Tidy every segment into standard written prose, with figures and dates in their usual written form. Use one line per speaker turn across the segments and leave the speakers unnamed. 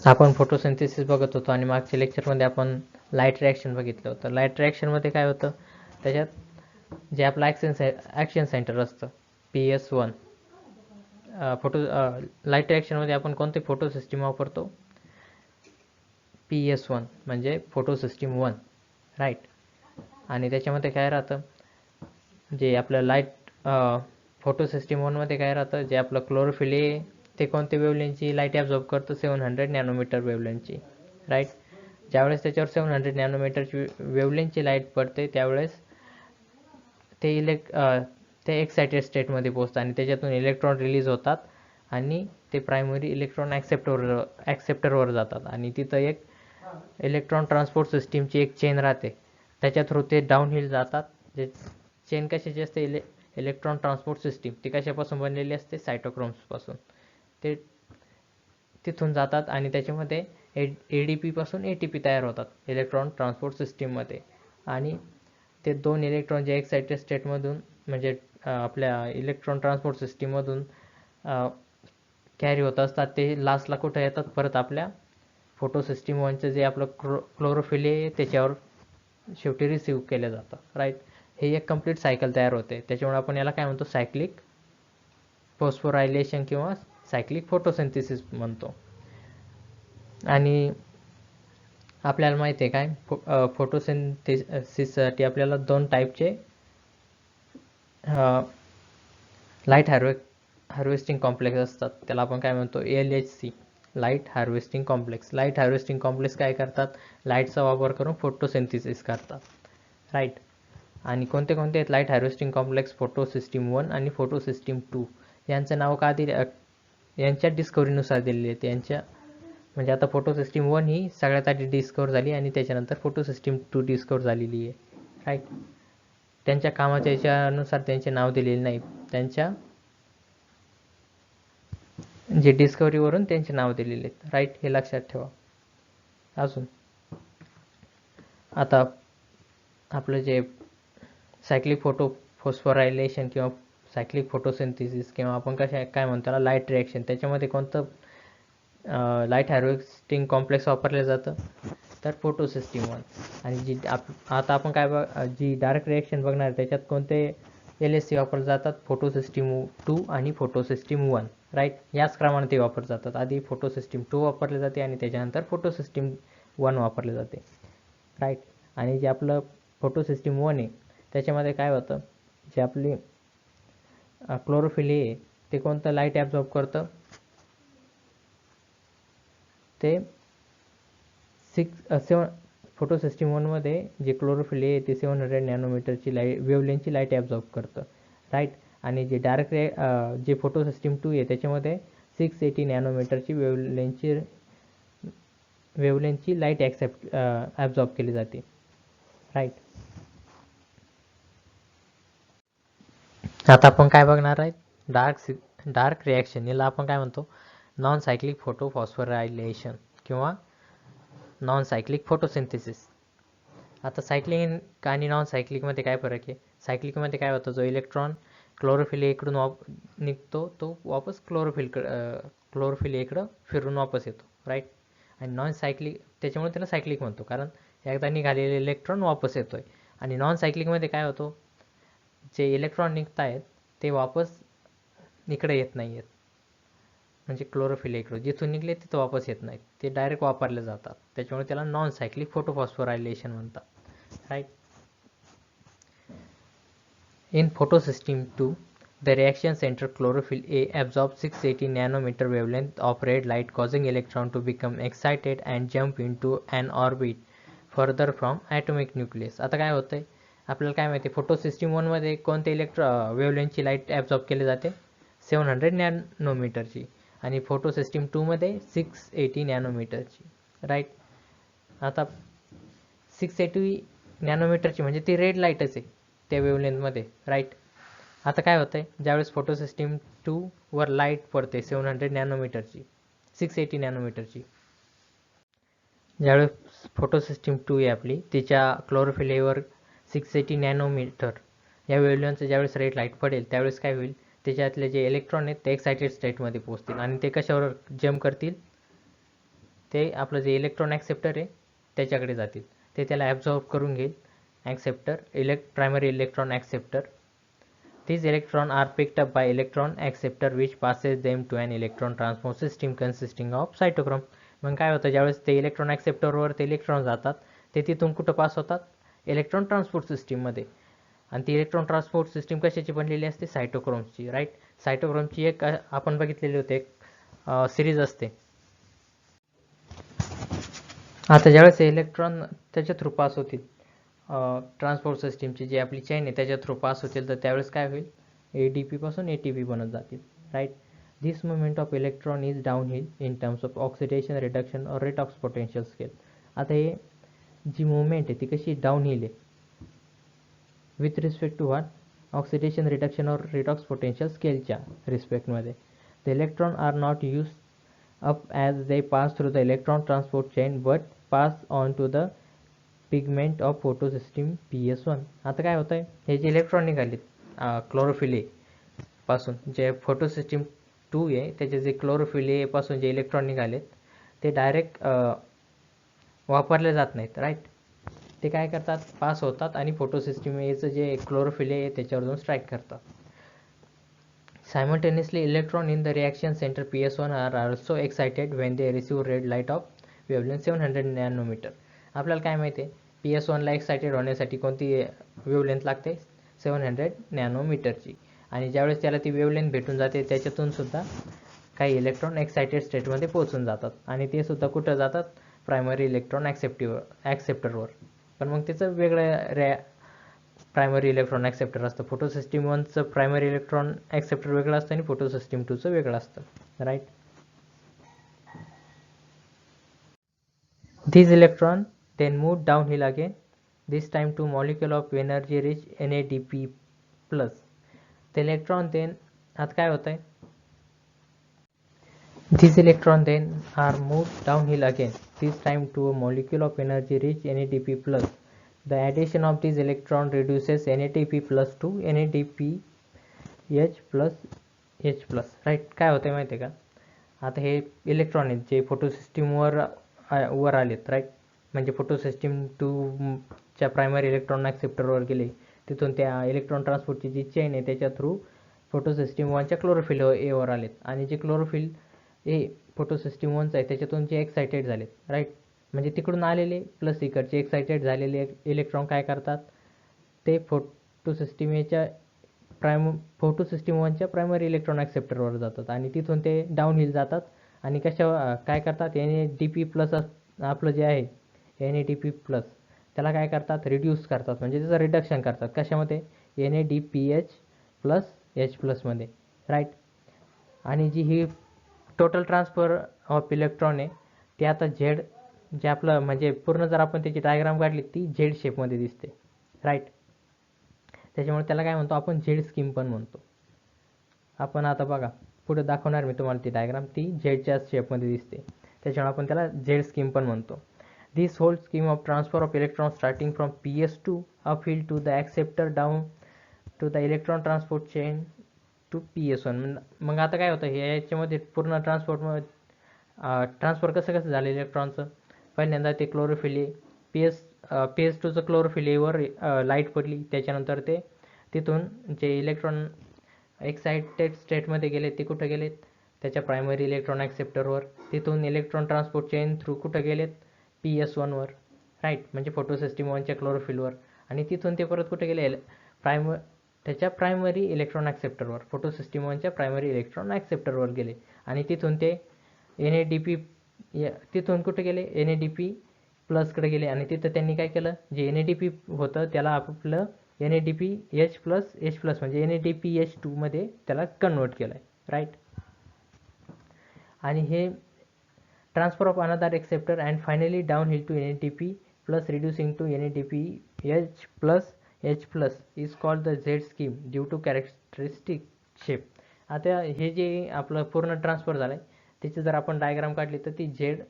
आपण फोटोसिंथेसिस बघत होतो आणि मागच्या लेक्चरमध्ये आपण लाईट रिॲक्शन बघितलं होतं. लाईट रिॲक्शनमध्ये काय होतं, त्याच्यात जे आपलं ॲक्शन सेंटर असतं PS1 लाईट रिॲक्शनमध्ये आपण कोणते फोटो सिस्टीम वापरतो, PS1 म्हणजे फोटो सिस्टीम 1, राईट. आणि त्याच्यामध्ये काय राहतं, जे आपलं लाईट फोटो सिस्टीम 1मध्ये काय राहतं, जे आपलं क्लोरोफिल आहे ते कोणत्या वेवलेंथची लाईट ॲब्झॉर्ब करतं, 700 नॅनोमीटर वेवलेंथची, राईट. ज्यावेळेस त्याच्यावर 700 नॅनोमीटरची वेवलेंथची लाईट पडते त्यावेळेस ते एक्सायटेड स्टेटमध्ये पोहोचतं आणि त्याच्यातून इलेक्ट्रॉन रिलीज होतात आणि ते प्रायमरी इलेक्ट्रॉन ॲक्सेप्टरवर जातात आणि तिथं एक इलेक्ट्रॉन ट्रान्सपोर्ट सिस्टीमची एक चेन राहते, त्याच्या थ्रू ते डाऊनहिल जातात. जे चेन कशाची असते, इलेक्ट्रॉन ट्रान्सपोर्ट सिस्टीम, ती कशापासून बनलेली असते, सायटोक्रोम्सपासून. ते तिथून जातात आणि त्याच्यामध्ये ADP पासून ATP तयार होतात इलेक्ट्रॉन ट्रान्सपोर्ट सिस्टीममध्ये. आणि ते दोन इलेक्ट्रॉन जे एक्सायटेड स्टेटमधून म्हणजे आपल्या इलेक्ट्रॉन ट्रान्सपोर्ट सिस्टीममधून कॅरी होत असतात, ते लास्टला कुठं येतात, परत आपल्या फोटो सिस्टीम 1चं जे आपलं क्लोरोफिल आहे त्याच्यावर शेवटी रिसीव्ह केलं जातं, राईट. हे एक कंप्लीट सायकल तयार होते. त्याच्यामुळे आपण याला काय म्हणतो, सायक्लिक फॉस्फोरायलेशन किंवा सायक्लिक फोटोसिंथेसिस म्हणतो. आणि आपल्याला माहिती आहे काय, फोटोसिंथेसिससाठी आपल्याला 2 टाईपचे लाईट हार्वेस्टिंग कॉम्प्लेक्स असतात. त्याला आपण काय म्हणतो, LHC, light harvesting complex. Light harvesting complex काय करतात, लाईटचा वापर करून फोटोसिंथेसिस करतात, राईट. आणि कोणते कोणते आहेत light harvesting complex, photo system 1 आणि फोटो सिस्टीम 2. यांचं नाव का दिले, यांच्या डिस्कवरीनुसार दिलेले आहेत. यांच्या म्हणजे आता फोटो सिस्टीम 1 ही सगळ्यात आधी डिस्कवर झाली आणि त्याच्यानंतर फोटो सिस्टीम 2 डिस्कवर झालेली आहे, राईट. त्यांच्या कामाच्या याच्यानुसार त्यांचे नाव दिलेले नाही, त्यांच्या जे डिस्कवरीवरून त्यांचे नाव दिलेले आहेत, राईट. हे लक्षात ठेवा. अजून आता आपलं जे सायक्लिक फॉस्फोरायलेशन किंवा सायक्लिक फोटोसिंथेसिस किंवा आपण काय म्हणतो त्याला लाईट रिॲक्शन, त्याच्यामध्ये कोणतं लाईट हार्वेस्टिंग कॉम्प्लेक्स वापरलं जातं, तर फोटो सिस्टीम 1. आणि आता आपण जी डायरेक्ट रिॲक्शन बघणार त्याच्यात कोणते LHC वापरले जातात, फोटो सिस्टीम 2 आणि फोटो सिस्टीम 1, राईट. याच क्रमाने ते वापरले जातात. आधी फोटो सिस्टीम 2 वापरले जाते आणि त्याच्यानंतर फोटो सिस्टीम 1 वापरले जाते, राईट. आणि जे आपलं फोटो सिस्टीम 1 आहे त्याच्यामध्ये काय होतं, जे आपली क्लोरोफिल आहे ते कोणतं लाईट ॲब्झॉर्ब करतं, ते फोटो सिस्टीम 1मध्ये जे क्लोरोफिल आहे ते 700 नॅनोमीटरची वेवलेंथची लाईट ॲब्झॉर्ब करतं, राईट. आणि जे डायरेक्ट जे फोटो सिस्टीम 2 आहे त्याच्यामध्ये 680 नॅनोमीटरची वेवलेंथची लाईट ॲब्झॉर्ब केली जाते, राईट. आता आपण काय बघणार आहे, डार्क रिॲक्शन. याला आपण काय म्हणतो, नॉन सायक्लिक फोटो फॉस्फोरायलेशन किंवा नॉन सायक्लिक फोटोसिंथेसिस. आता सायक्लिक आणि नॉन सायक्लिकमध्ये काय फरक आहे, सायक्लिकमध्ये काय होतं, जो इलेक्ट्रॉन क्लोरोफिल इकडून निघतो तो वापस क्लोरोफिल इकडं फिरून वापस येतो, राईट. आणि नॉन सायक्लिक, त्याच्यामुळे त्याला सायक्लिक म्हणतो, कारण एकदा निघालेले इलेक्ट्रॉन वापस येतोय. आणि नॉन सायक्लिकमध्ये काय होतं, जे इलेक्ट्रॉन निघत आहेत ते वापस इकडे येत नाही आहेत, म्हणजे क्लोरोफिल इकडं जिथून निघले तिथं वापस येत नाहीत, ते डायरेक्ट वापरले जातात. त्याच्यामुळे त्याला नॉन सायक्लिक फोटोफॉस्फोरायलेशन म्हणतात, right. In photosystem 2, the reaction center chlorophyll A absorbs 680 nanometer wavelength of red light, causing electron to become excited and jump into an orbit further from atomic nucleus. आता काय होतंय, आपल्याला काय माहिती, फोटो सिस्टीम 1 मध्ये कोणते वेवलेंथची light absorb केली जाते, 700 नॅनोमीटरची. आणि फोटो सिस्टीम 2 मध्ये 680 नॅनोमीटरची, राईट. आता 680 नॅनोमीटरची म्हणजे ती रेड लाईटच आहे त्या वेवलेंथमध्ये, राईट. आता काय होतंय, ज्यावेळेस फोटो सिस्टीम 2 वर लाईट पडते 700 नॅनोमीटरची, 680 नॅनोमीटरची, ज्यावेळेस फोटो सिस्टीम 2 आहे आपली, तिच्या क्लोरोफिल एवर 680 नॅनोमीटर या वेवलेंथचं ज्यावेळेस रेड लाईट पडेल त्यावेळेस काय होईल, त्याच्यातले जे इलेक्ट्रॉन आहेत ते एक्सायटेड स्टेटमध्ये पोहोचतील आणि ते कशावर जम्प करतील, ते आपलं जे इलेक्ट्रॉन ॲक्सेप्टर आहे त्याच्याकडे जातील, ते त्याला ॲब्झॉर्ब करून घेईल acceptor primary electron acceptor. These electrons are picked up by electron acceptor which passes them to an electron transport system consisting of cytochrome. मग काय होतं, ज्यावेळेस ते इलेक्ट्रॉन ॲक्सेप्टरवर ते इलेक्ट्रॉन जातात, ते तिथून कुठं पास होतात, इलेक्ट्रॉन ट्रान्सपोर्ट सिस्टीममध्ये. आणि ती इलेक्ट्रॉन ट्रान्सपोर्ट सिस्टीम कशाची बनलेली असते, सायटोक्रोमची, राईट. सायटोक्रोमची एक आपण बघितलेली होते एक सिरीज असते. आता ज्यावेळेस इलेक्ट्रॉन त्याच्या थ्रू पास होतील ट्रान्सपोर्ट सिस्टीमची जी आपली चेन आहे त्याच्या थ्रू पास होतील, तर त्यावेळेस काय होईल, ADP पासून ATP बनत जातील, right. This movement of electron is down hill in terms of oxidation reduction or rate of potential scale. आता हे जी मुवमेंट आहे ती कशी डाऊन हिल आहे with respect to what, oxidation reduction or rate of potential स्केलच्या रिस्पेक्टमध्ये. The electron are not use up as they pass through the electron transport chain but pass on to the pigment of photo system PS1. आता काय होतं आहे, हे जे electron निघालेत chlorophyll A पासून, जे फोटो सिस्टीम 2 आहे त्याचे जे क्लोरोफिल ए पासून जे इलेक्ट्रॉन निघालेत ते डायरेक्ट वापरले जात नाहीत, राईट. ते काय करतात, पास होतात आणि फोटो सिस्टीम एचं जे क्लोरोफिल ए त्याच्यावर जाऊन स्ट्राईक करतात. Simultaneously, electron in the reaction center PS1 are also excited when they receive red light of wavelength 700 nanometer. आपल्याला काय माहिती आहे, PS1ला एक्सायटेड होण्यासाठी कोणती वेवलेंथ लागते, 700 नॅनोमीटरची. आणि ज्यावेळेस त्याला ती वेवलेंथ भेटून जाते त्याच्यातून सुद्धा काही इलेक्ट्रॉन एक्सायटेड स्टेटमध्ये पोहोचून जातात आणि ते सुद्धा कुठं जातात, प्रायमरी इलेक्ट्रॉन ॲक्सेप्टरवर. पण मग त्याचं वेगळं प्रायमरी इलेक्ट्रॉन ॲक्सेप्टर असतं. Photo system 1चं primary electron acceptor वेगळं असतं आणि फोटो सिस्टीम 2चं वेगळं असतं, right. These electrons then move downhill again, this time to molecule of energy rich NADP+. The electron then, आता काय होत आहे, these electrons then are moved downhill again, this time to a molecule of energy rich NADP+. The addition of these electrons reduces NADP+ to NADPH plus H+, right. काय होतं माहिती आहे का, आता हे इलेक्ट्रॉन आहेत जे फोटो सिस्टीमवर आलेत, राईट. म्हणजे फोटो सिस्टीम 2च्या प्रायमरी इलेक्ट्रॉन ॲक्सेप्टरवर गेले, तिथून त्या इलेक्ट्रॉन ट्रान्सपोर्टची जी चेन आहे त्याच्या थ्रू फोटो सिस्टीम 1च्या क्लोरोफिल एवर आलेत आणि जे क्लोरोफिल ए फोटो सिस्टीम 1चं आहे त्याच्यातून जे एक्सायटेड झालेत, राईट. म्हणजे तिकडून आलेले प्लस इकडचे एक्सायटेड झालेले इलेक्ट्रॉन काय करतात, ते फोटो सिस्टीम एच्या फोटो सिस्टीम 1च्या प्रायमरी इलेक्ट्रॉन ॲक्सेप्टरवर जातात आणि तिथून ते डाऊन हिल जातात आणि काय करतात, NADP+ आपलं जे आहे NADP+ त्याला काय करतात, रिड्यूस करतात, म्हणजे त्याचं रिडक्शन करतात. कशामध्ये, NADPH+ H+ मध्ये, राईट. आणि जी ही टोटल ट्रान्सफर ऑफ इलेक्ट्रॉन आहे ते आता झेड, जे आपलं म्हणजे पूर्ण जर आपण त्याची डायग्राम काढली ती झेड शेपमध्ये दिसते, राईट. त्याच्यामुळे त्याला काय म्हणतो आपण, झेड स्कीम पण म्हणतो आपण. आता बघा पुढे दाखवणार मी तुम्हाला ती डायग्राम, ती झेडच्या शेपमध्ये दिसते, त्याच्यामुळे आपण त्याला झेड स्कीम पण म्हणतो. This whole scheme of transfer of electron starting from PS2 uphill to the acceptor down to the electron transport chain to PS1. मग आता काय होतं, हे याच्यामध्ये पूर्ण ट्रान्सफर कसं झालं इलेक्ट्रॉनचं, पहिल्यांदा ते chlorophyll A PS2चं chlorophyll ever light पडली, त्याच्यानंतर ते तिथून जे इलेक्ट्रॉन एक्सायटेड स्टेटमध्ये गेले ते कुठं गेलेत, त्याच्या प्रायमरी इलेक्ट्रॉन ॲक्सेप्टरवर, तिथून इलेक्ट्रॉन ट्रान्सपोर्ट चेन थ्रू कुठं गेलेत, PS1वर, राईट. म्हणजे फोटो सिस्टीम 1च्या क्लोरोफिलवर, आणि तिथून ते परत कुठे गेले, त्याच्या प्रायमरी इलेक्ट्रॉन ॲक्सेप्टरवर, फोटो सिस्टीम 1च्या प्रायमरी इलेक्ट्रॉन ॲक्सेप्टरवर गेले आणि तिथून ते NADP तिथून कुठे गेले, NADP+ गेले आणि तिथं त्यांनी काय केलं, जे NADP होतं त्याला आपलं NADPH plus H plus म्हणजे NADPH2 मध्ये त्याला कन्वर्ट केलं आहे, राईट. आणि हे transfer of another acceptor and finally downhill to NADP plus reducing to NADPH plus H plus is called the Z scheme due to characteristic shape. आता हे जे आपलं पूर्ण ट्रान्सफर झालं आहे त्याची जर आपण डायग्राम काढली तर ती झेड,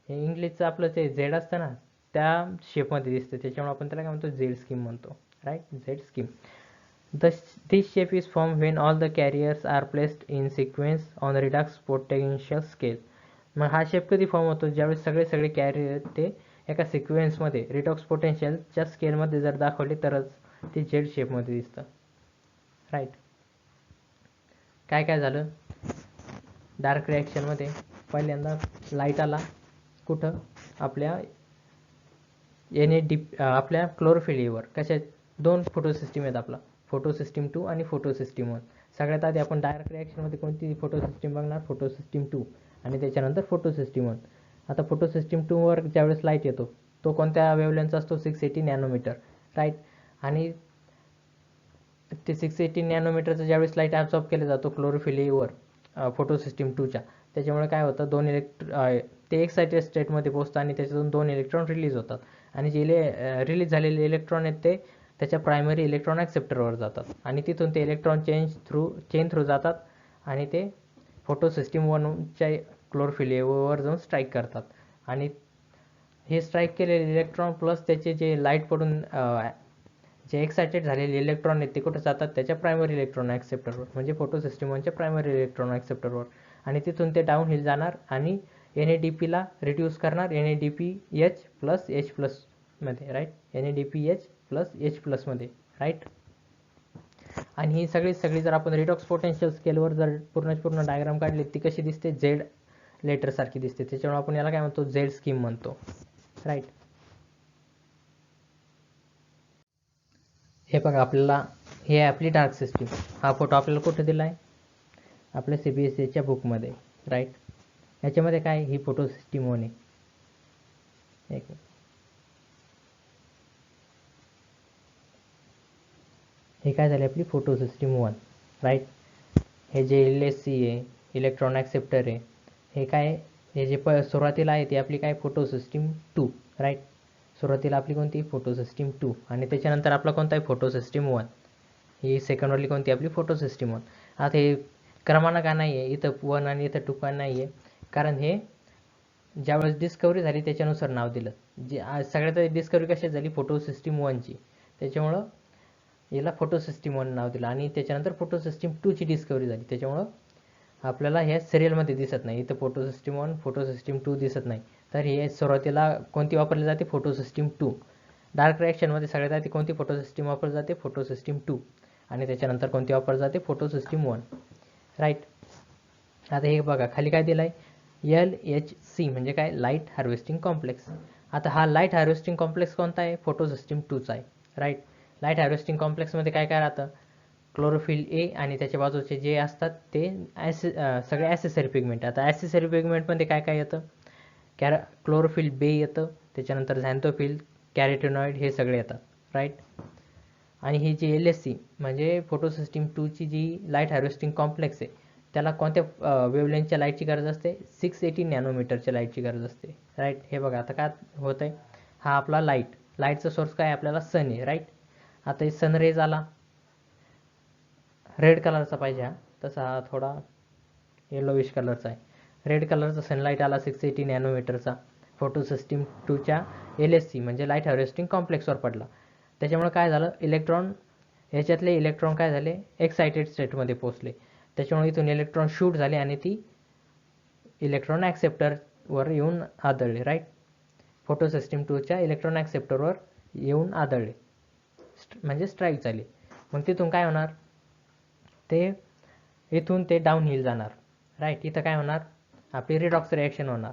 इंग्लिशचं आपलं ते झेड असतं ना त्या शेपमध्ये दिसते, त्याच्यामुळे आपण त्याला काय म्हणतो, झेड स्कीम म्हणतो, right, Z scheme. This shape is formed when all the carriers are placed in sequence on the redox potential scale. मग हा शेप कधी फॉर्म होतो, ज्यावेळेस सगळे सगळे कॅरियर ते एका सिक्वेन्समध्ये रिडॉक्स पोटेन्शियलच्या स्केलमध्ये जर दाखवले तरच ते झेड शेपमध्ये दिसतं. राईट. काय काय झालं डार्क रिॲक्शनमध्ये, पहिल्यांदा लाईट आला कुठं, आपल्या आपल्या क्लोरोफिल एवर. कशा दोन फोटो सिस्टीम आहेत, आपला फोटो सिस्टीम 2 आणि फोटो सिस्टीम 1. सगळ्यात आधी आपण डायरेक्ट रिॲक्शनमध्ये कोणती फोटो सिस्टीम बघणार, फोटो सिस्टीम 2 आणि त्याच्यानंतर फोटो सिस्टीम 1. आता फोटो सिस्टीम 2 वर ज्यावेळेस लाईट येतो तो कोणत्या वेवलेंथचा असतो, 680 नॅनोमीटर. राईट. आणि ते 680 नॅनोमीटरचं ज्यावेळेस लाईट ॲब्सॉर्ब केलं जातो क्लोरोफिल एवर फोटो सिस्टीम 2च्या, त्याच्यामुळे काय होतं, ते एक्साइटेड स्टेटमध्ये पोहोचतं आणि त्याच्यातून 2 इलेक्ट्रॉन रिलीज होतात. आणि जे रिलीज झालेले इलेक्ट्रॉन आहेत ते त्याच्या प्रायमरी इलेक्ट्रॉन ॲक्सेप्टरवर जातात आणि तिथून ते इलेक्ट्रॉन चेन थ्रू जातात आणि ते फोटो सिस्टीम 1च्या क्लोरोफिल एवर जाऊन स्ट्राईक करतात. आणि हे स्ट्राईक केलेले इलेक्ट्रॉन प्लस त्याचे जे लाईट पडून जे एक्साइटेड झालेले इलेक्ट्रॉन आहेत ते कुठे जातात, त्याच्या प्रायमरी इलेक्ट्रॉन ॲक्सेप्टरवर, म्हणजे फोटो सिस्टीम 1च्या प्रायमरी इलेक्ट्रॉन ॲक्सेप्टरवर. आणि तिथून ते डाऊन हिल जाणार आणि NADPला रिड्यूस करणार NADPH प्लस H प्लसमध्ये. राईट. NADPH प्लस H प्लसमध्ये. राईट. आणि ही सगळी जर आपण रिडॉक्स पोटेन्शियल स्केलवर जर पूर्ण डायग्राम काढली, ती कशी दिसते, झेड लेटरसारखी दिसते. त्याच्यामुळे आपण याला काय म्हणतो, झेड स्कीम म्हणतो. राईट. हे बघा, आपल्याला हे आपली डार्क सिस्टीम. हा फोटो आपल्याला कुठे दिला आहे, आपल्या CBSEच्या बुकमध्ये. राईट. याच्यामध्ये काय, ही फोटो सिस्टीम 1 आहे. एक मिनिट. हे काय झाले, आपली फोटो सिस्टीम 1. राईट. हे जे LSC आहे, इलेक्ट्रॉन ॲक्सेप्टर आहे, हे काय, हे जे सुरुवातीला आहे ती आपली काय, फोटो सिस्टीम 2. राईट. सुरुवातीला आपली कोणती, फोटो सिस्टीम 2. आणि त्याच्यानंतर आपला कोणता आहे, फोटो सिस्टीम 1. ही सेकंडवाली कोणती, आपली फोटो सिस्टीम 1. आता हे क्रमानं का नाही आहे, इथं 1 आणि इथं 2 का नाही आहे, कारण हे ज्यावेळेस डिस्कवरी झाली त्याच्यानुसार नाव दिलं. जे सगळ्यात डिस्कवरी कशात झाली, फोटो सिस्टीम 1ची, त्याच्यामुळं याला फोटो सिस्टीम 1 नाव दिलं. आणि त्याच्यानंतर फोटो सिस्टीम 2ची डिस्कवरी झाली, त्याच्यामुळं आपल्याला ह्या सिरियलमध्ये दिसत नाही. इथं फोटो सिस्टीम 1 फोटो सिस्टीम 2 दिसत नाही. तर हे सुरुवातीला कोणती वापरली जाते, फोटो सिस्टीम 2. डार्क रिॲक्शनमध्ये सगळ्यात आधी कोणती फोटो सिस्टीम वापरली जाते, फोटो सिस्टीम 2. आणि त्याच्यानंतर कोणती वापरली जाते, फोटो सिस्टीम 1. राईट. आता हे बघा, खाली काय दिलं आहे, LHC म्हणजे काय, लाईट हार्वेस्टिंग कॉम्प्लेक्स. आता हा लाईट हार्वेस्टिंग कॉम्प्लेक्स कोणता आहे, फोटो सिस्टीम 2चा आहे. राईट. लाईट हार्वेस्टिंग कॉम्प्लेक्समध्ये काय काय राहतं, क्लोरोफिल ए आणि त्याच्या बाजूचे जे असतात ते सगळे ॲसेसरी पिगमेंट. आता ॲसेसरी पिगमेंटमध्ये काय काय येतं, क्लोरोफिल बे येतं, त्याच्यानंतर झॅन्थोफिल, कॅरोटिनॉइड, हे सगळे येतात. राईट. आणि ही जी LSC म्हणजे फोटो सिस्टीम 2ची जी लाईट हार्वेस्टिंग कॉम्प्लेक्स आहे, त्याला कोणत्या वेवलेंथच्या लाईटची गरज असते, 680 नॅनोमीटरच्या लाईटची गरज असते. राईट. हे बघा, आता काय होत आहे, हा आपला लाईटचा सोर्स काय, आपल्याला सन आहे. राईट. आता हे सन रेज आला, रेड कलरचा पाहिजे हा, तसा हा थोडा येलोविश कलरचा आहे. रेड कलरचा सनलाईट आला 680 नॅनोमीटरचा, फोटो सिस्टीम 2च्या LSC म्हणजे लाईट हार्वेस्टिंग कॉम्प्लेक्सवर पडला. त्याच्यामुळे काय झालं, याच्यातले इलेक्ट्रॉन काय झाले, एक्साइटेड स्टेटमध्ये पोहोचले. त्याच्यामुळे इथून इलेक्ट्रॉन शूट झाले आणि ती इलेक्ट्रॉन ॲक्सेप्टरवर येऊन आदळले. राईट. फोटो सिस्टीम 2च्या इलेक्ट्रॉन ॲक्सेप्टरवर येऊन आदळले, म्हणजे स्ट्राईक झाली. मग तिथून काय होणार, इथून ते डाऊन हिल जाणार. राईट. इथं काय होणार, आपली रिडॉक्स रिॲक्शन होणार.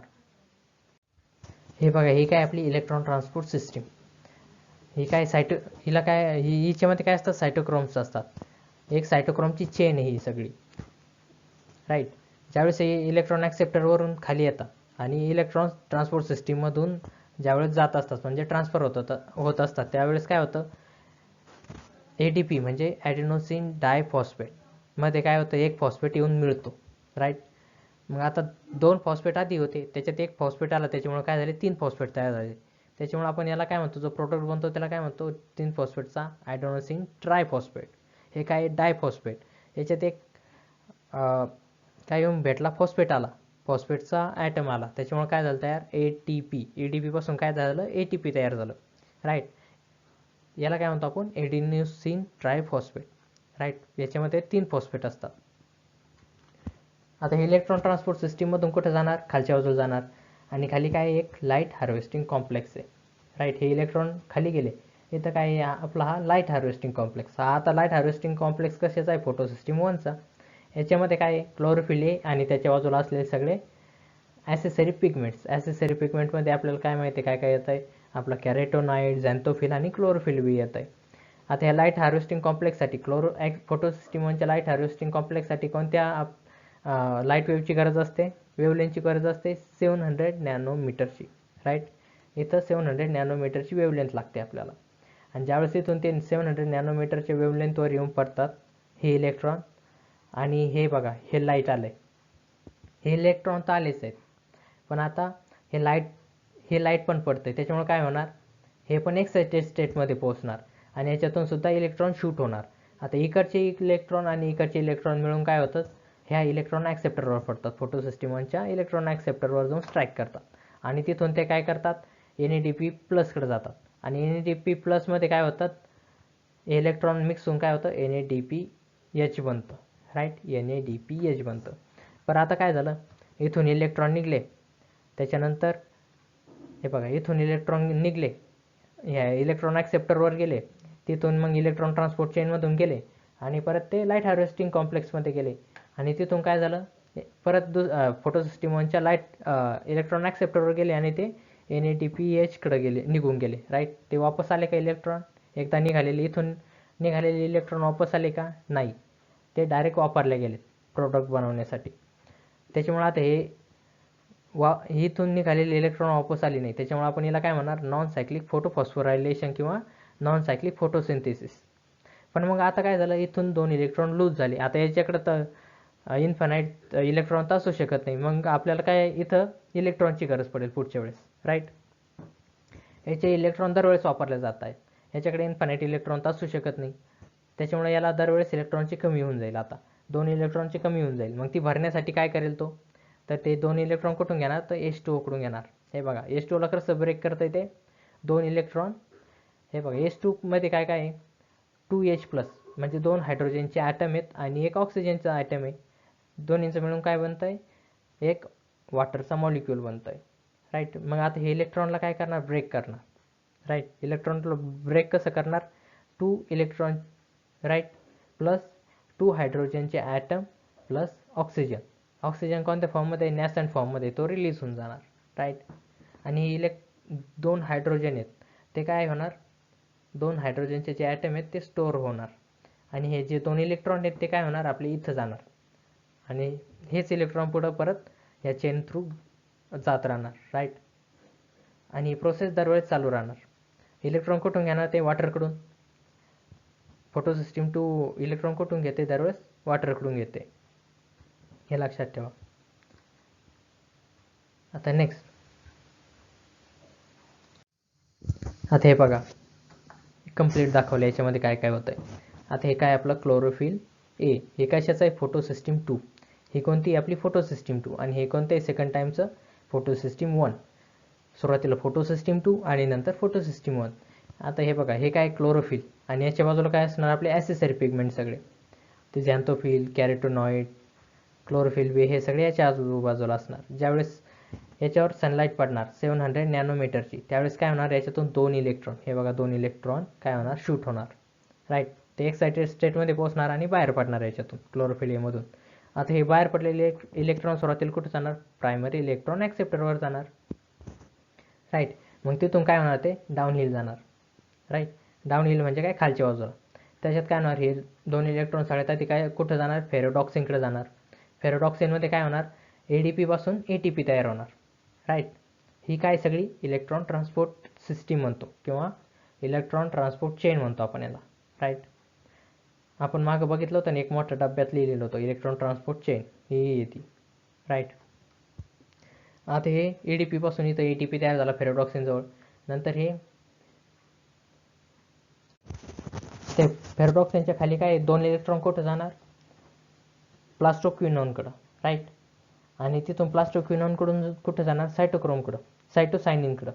हे बघा, ही काय आपली इलेक्ट्रॉन ट्रान्सपोर्ट सिस्टीम. ही काय हिच्यामध्ये काय असतात, सायटोक्रोम्स असतात. एक सायटोक्रोमची चेन आहे ही सगळी. राईट. ज्यावेळेस हे इलेक्ट्रॉन ॲक्सेप्टरवरून खाली येतात आणि इलेक्ट्रॉन ट्रान्सपोर्ट सिस्टीममधून ज्यावेळेस जात असतात, म्हणजे ट्रान्सफर होत असतात, त्यावेळेस काय होतं, ADP म्हणजे ॲडेनोसिन डायफॉस्फेट मध्ये काय होतं, एक फॉस्फेट येऊन मिळतो. राईट. मग आता 2 फॉस्फेट आधी होते, त्याच्यात एक फॉस्फेट आला, त्याच्यामुळे काय झाले, 3 फॉस्फेट तयार झाले. त्याच्यामुळे आपण याला काय म्हणतो, जो प्रोडक्ट बनतो त्याला काय म्हणतो, 3 फॉस्फेटचा ॲडेनोसिन ट्रायफॉस्फेट. हे काय, डायफॉस्फेट. याच्यात एक काय येऊन भेटला, फॉस्फेट आला, फॉस्फेटचा ॲटम आला, त्याच्यामुळे काय झालं तयार, ATP पासून काय झालं, ATP तयार झालं. राईट. याला काय म्हणतो आपण, ॲडेनोसिन ट्रायफॉस्फेट. राईट. याच्यामध्ये 3 फॉस्फेट असतात. आता हे इलेक्ट्रॉन ट्रान्सपोर्ट सिस्टीममधून कुठे जाणार, खालच्या बाजूला जाणार. आणि खाली काय एक लाईट हार्वेस्टिंग कॉम्प्लेक्स आहे. राईट, हे इलेक्ट्रॉन खाली गेले. इथं काय आहे, आपला हा लाईट हार्वेस्टिंग कॉम्प्लेक्स. हा आता लाईट हार्वेस्टिंग कॉम्प्लेक्स कशाचा आहे, फोटो सिस्टीम 1चा. याच्यामध्ये काय आहे, क्लोरोफिल आहे आणि त्याच्या बाजूला असलेले सगळे ॲसेसरी पिगमेंट्स. ॲसेसरी पिगमेंटमध्ये आपल्याला काय माहिती आहे, काय काय येत आहे, आपला कॅरेटोनाइड, झॅन्थोफिल आणि क्लोरोफिल बी येत आहे. आता ह्या लाईट हार्वेस्टिंग कॉम्प्लेक्ससाठी फोटो सिस्टीम 1च्या लाईट हार्वेस्टिंग कॉम्प्लेक्ससाठी कोणत्या लाईट वेव्हची गरज असते, वेवलेंथची गरज असते 700 नॅनोमीटरची. राईट, इथं 700 नॅनोमीटरची वेवलेंथ लागते आपल्याला. आणि ज्यावेळेस इथून ते 700 नॅनोमीटरच्या वेवलेंथवर येऊन पडतात हे इलेक्ट्रॉन. आणि हे बघा, हे लाईट आलं आहे. हे इलेक्ट्रॉन तर आलेच आहेत, पण आता हे लाईट पण पडतं आहे. त्याच्यामुळे काय होणार, हे पण एक्साइटेड स्टेटमध्ये पोहोचणार आणि याच्यातून सुद्धा इलेक्ट्रॉन शूट होणार. आता इकडचे इलेक्ट्रॉन आणि इकडचे इलेक्ट्रॉन मिळून काय होतं, ह्या इलेक्ट्रॉन ॲक्सेप्टरवर पडतात. फोटो सिस्टीम 1च्या इलेक्ट्रॉन ॲक्सेप्टरवर जाऊन स्ट्राईक करतात आणि तिथून ते काय करतात, NADP प्लसकडे जातात. आणि NADP प्लसमध्ये काय होतात, इलेक्ट्रॉन मिक्स होऊन काय होतं, NADPH बनतं. राईट, NADPH बनतं. पण आता काय झालं, इथून इलेक्ट्रॉन निघले, त्याच्यानंतर हे बघा, इथून इलेक्ट्रॉन निघले, ह्या इलेक्ट्रॉन ॲक्सेप्टरवर गेले, तिथून मग इलेक्ट्रॉन ट्रान्सपोर्ट चेनमधून गेले आणि परत ते लाईट हार्वेस्टिंग कॉम्प्लेक्समध्ये गेले. आणि तिथून काय झालं, परत फोटो सिस्टीम 1च्या इलेक्ट्रॉन ॲक्सेप्टरवर गेले आणि ते NADPHकडे गेले, निघून गेले. राईट, ते वापस आले का इलेक्ट्रॉन, एकदा निघालेले, इथून निघालेले इलेक्ट्रॉन वापस आले का, नाही, ते डायरेक्ट वापरले गेले प्रोडक्ट बनवण्यासाठी. त्याच्यामुळे आता इथून निघालेले इलेक्ट्रॉन वापस आले नाही. त्याच्यामुळे आपण याला काय म्हणणार, नॉन सायक्लिक फोटोफॉस्फोरायलेशन किंवा नॉन सायक्लिक फोटोसिंथेसिस. पण मग आता काय झालं, इथून 2 इलेक्ट्रॉन लूज झाले. आता याच्याकडे तर इन्फानाईट इलेक्ट्रॉन तर असू शकत नाही. मग आपल्याला काय, इथं इलेक्ट्रॉनची गरज पडेल पुढच्या वेळेस. राईट, याचे इलेक्ट्रॉन दरवेळेस वापरले जात आहेत. याच्याकडे इन्फानाईट इलेक्ट्रॉन तर असू शकत नाही. त्याच्यामुळे याला दरवेळेस इलेक्ट्रॉनची कमी होऊन जाईल. आता 2 इलेक्ट्रॉनची कमी होऊन जाईल. मग ती भरण्यासाठी काय करेल तो, तर ते 2 इलेक्ट्रॉन कुठून घेणार, तर H2O कडून घेणार. हे बघा, H2Oला कसं ब्रेक करतं ते 2 इलेक्ट्रॉन. हे बघा, H2 मध्ये काय काय आहे, 2H प्लस म्हणजे 2 हायड्रोजनचे ॲटम आहेत आणि एक ऑक्सिजनचा ॲटम आहे. दोन्हींचं मिळून काय बनतं आहे, एक वॉटरचा मॉलिक्यूल बनतं आहे. राईट, मग आता हे इलेक्ट्रॉनला काय करणार, ब्रेक करणार. राईट, इलेक्ट्रॉनला ब्रेक कसं करणार, 2 इलेक्ट्रॉन राईट प्लस 2 हायड्रोजनचे ॲटम प्लस ऑक्सिजन. ऑक्सिजन कोणत्या फॉर्ममध्ये, नॅसंट फॉर्ममध्ये, तो रिलीज होऊन जाणार. राईट, आणि 2 हायड्रोजन आहेत, ते काय होणार, 2 हायड्रोजनचे जे ॲटम आहेत ते स्टोअर होणार. आणि हे जे 2 इलेक्ट्रॉन आहेत ते काय होणार, आपले इथं जाणार. आणि हेच इलेक्ट्रॉन पुढं परत या चेन थ्रू जात राहणार. राईट, आणि ही प्रोसेस दरवेळेस चालू राहणार. इलेक्ट्रॉन कुठून घेणार, ते वॉटरकडून. फोटो सिस्टीम 2 इलेक्ट्रॉन कुठून घेते, दरवेळेस वॉटरकडून घेते. हे लक्षात ठेवा. आता नेक्स्ट, आता हे बघा, कंप्लीट दाखवलं याच्यामध्ये काय काय होतं आहे. आता हे काय, आपलं क्लोरोफिल ए. हे कशाचं आहे, फोटो सिस्टीम 2. ही कोणती, आपली फोटो सिस्टीम 2. आणि हे कोणतं आहे, सेकंड टाईमचं फोटो सिस्टीम 1. सुरुवातीला फोटो सिस्टीम 2 आणि नंतर फोटो सिस्टीम 1. आता हे बघा, हे काय, क्लोरोफिल. आणि याच्या बाजूला काय असणार, आपले ॲसेसरी पिगमेंट सगळे, ते झॅन्थोफिल, कॅरेटोनॉइड, क्लोरोफिल बी, हे सगळे याच्या आजूबाजूला असणार. ज्यावेळेस याच्यावर सनलाईट पडणार 700 नॅनोमीटरची, त्यावेळेस काय होणार, याच्यातून 2 इलेक्ट्रॉन, हे बघा 2 इलेक्ट्रॉन काय होणार, शूट होणार. राईट, ते एक्साइटेड स्टेटमध्ये पोहोचणार आणि बाहेर पडणार याच्यातून, क्लोरोफिल एमधून. आता हे बाहेर पडलेले इलेक्ट्रॉन सुरुवातीला कुठे जाणार, प्रायमरी इलेक्ट्रॉन ॲक्सेप्टरवर जाणार. राईट, मग तिथून काय होणार, ते डाऊन हिल जाणार. राईट, डाऊन हिल म्हणजे काय, खालच्या बाजूला. त्याच्यात काय होणार, हे 2 इलेक्ट्रॉन सगळ्यात आधी काय कुठं जाणार, फेरोडॉक्सिनकडे जाणार. फेरोडॉक्सिनमध्ये काय होणार, ADP पासून ATP तयार होणार. राईट, ही काय सगळी इलेक्ट्रॉन ट्रान्सपोर्ट सिस्टीम म्हणतो किंवा इलेक्ट्रॉन ट्रान्सपोर्ट चेन म्हणतो आपण याला. राईट, आपण मागं बघितलं होतं ना, एक मोठ्या डब्यात लिहिलेलं होतं इलेक्ट्रॉन ट्रान्सपोर्ट चेन, ही येते. राईट, आता हे ADP पासून इथं ATP तयार झाला फेरोडॉक्सिनजवळ. नंतर हे ते फेरोडॉक्सिनच्या खाली काय 2 इलेक्ट्रॉन कुठं जाणार, प्लास्टोक्विनोनकडं. राईट, आणि तिथून प्लास्टोक्विनोनकडून कुठं जाणार, सायटोक्रोमकडं, सायटोसायनिनकडं.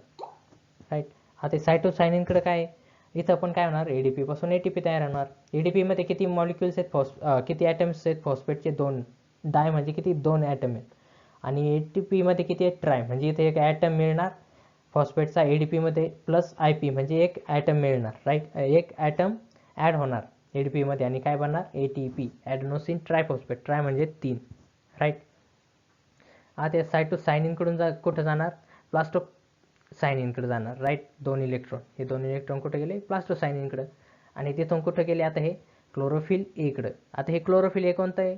राईट, आता सायटोसायनिनकडं काय, इथं पण काय होणार, ADP पासून ATP तयार होणार. ADP मध्ये किती मॉलिक्युल्स आहेत, किती ॲटम्स आहेत फॉस्फेटचे, 2. डाय म्हणजे किती, 2 ॲटम आहेत. आणि ATP मध्ये किती आहे, ट्राय म्हणजे इथे एक ॲटम मिळणार फॉस्फेटचा, ADP मध्ये प्लस IP म्हणजे एक ॲटम मिळणार, राईट. एक ॲटम ॲड होणार ADP मध्ये आणि काय बनणार, ATP ॲडेनोसिन ट्रायफॉस्फेट, ट्राय म्हणजे 3, राईट. आता सायटोसायनिन कडून कुठं जाणार, प्लास्टो सायनिनकडे जाणार, राईट. 2 इलेक्ट्रॉन, हे 2 इलेक्ट्रॉन कुठे गेले, प्लास्टोसायनिनकडे. आणि तिथून कुठं गेले आता हे क्लोरोफिल एकडं. आता हे क्लोरोफिल ए कोणतं आहे,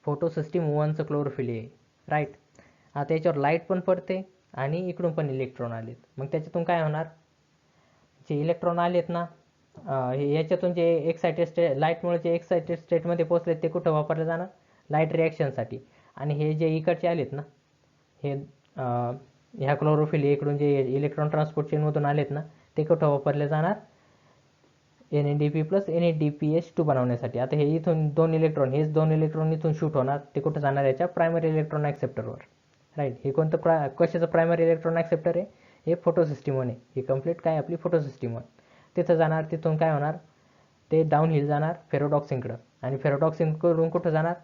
फोटोसिस्टीम 1चं क्लोरोफिल ए, राईट. आता याच्यावर लाईट पण पडते आणि इकडून पण इलेक्ट्रॉन आलेत. मग त्याच्यातून काय होणार, जे इलेक्ट्रॉन आलेत ना, याच्यातून जे एक्साइटेड स्टेट, लाईटमुळे जे एक्साइटेड स्टेटमध्ये पोहोचलेत ते कुठं वापरले जाणार, लाईट रिॲक्शनसाठी. आणि हे जे इकडचे आलेत ना, हे ह्या क्लोरोफिल एकडून जे इलेक्ट्रॉन ट्रान्सपोर्ट चेनमधून आलेत ना, ते कुठं वापरले जाणार, NADP प्लस NADPH2 बनवण्यासाठी. आता हे इथून 2 इलेक्ट्रॉन, हेच 2 इलेक्ट्रॉन इथून शूट होणार, ते कुठं जाणार, याच्या प्रायमरी इलेक्ट्रॉन ॲक्सेप्टरवर, राईट. हे कोणतं कशाचं प्रायमरी इलेक्ट्रॉन ॲक्सेप्टर आहे, हे फोटोसिस्टीम 1 आहे. ही कंप्लीट काय आपली फोटोसिस्टीम 1. तिथं जाणार, तिथून काय होणार, ते डाऊन हिल जाणार फेरोडॉक्सिनकडं. आणि फेरोडॉक्सिनकडून कुठं जाणार,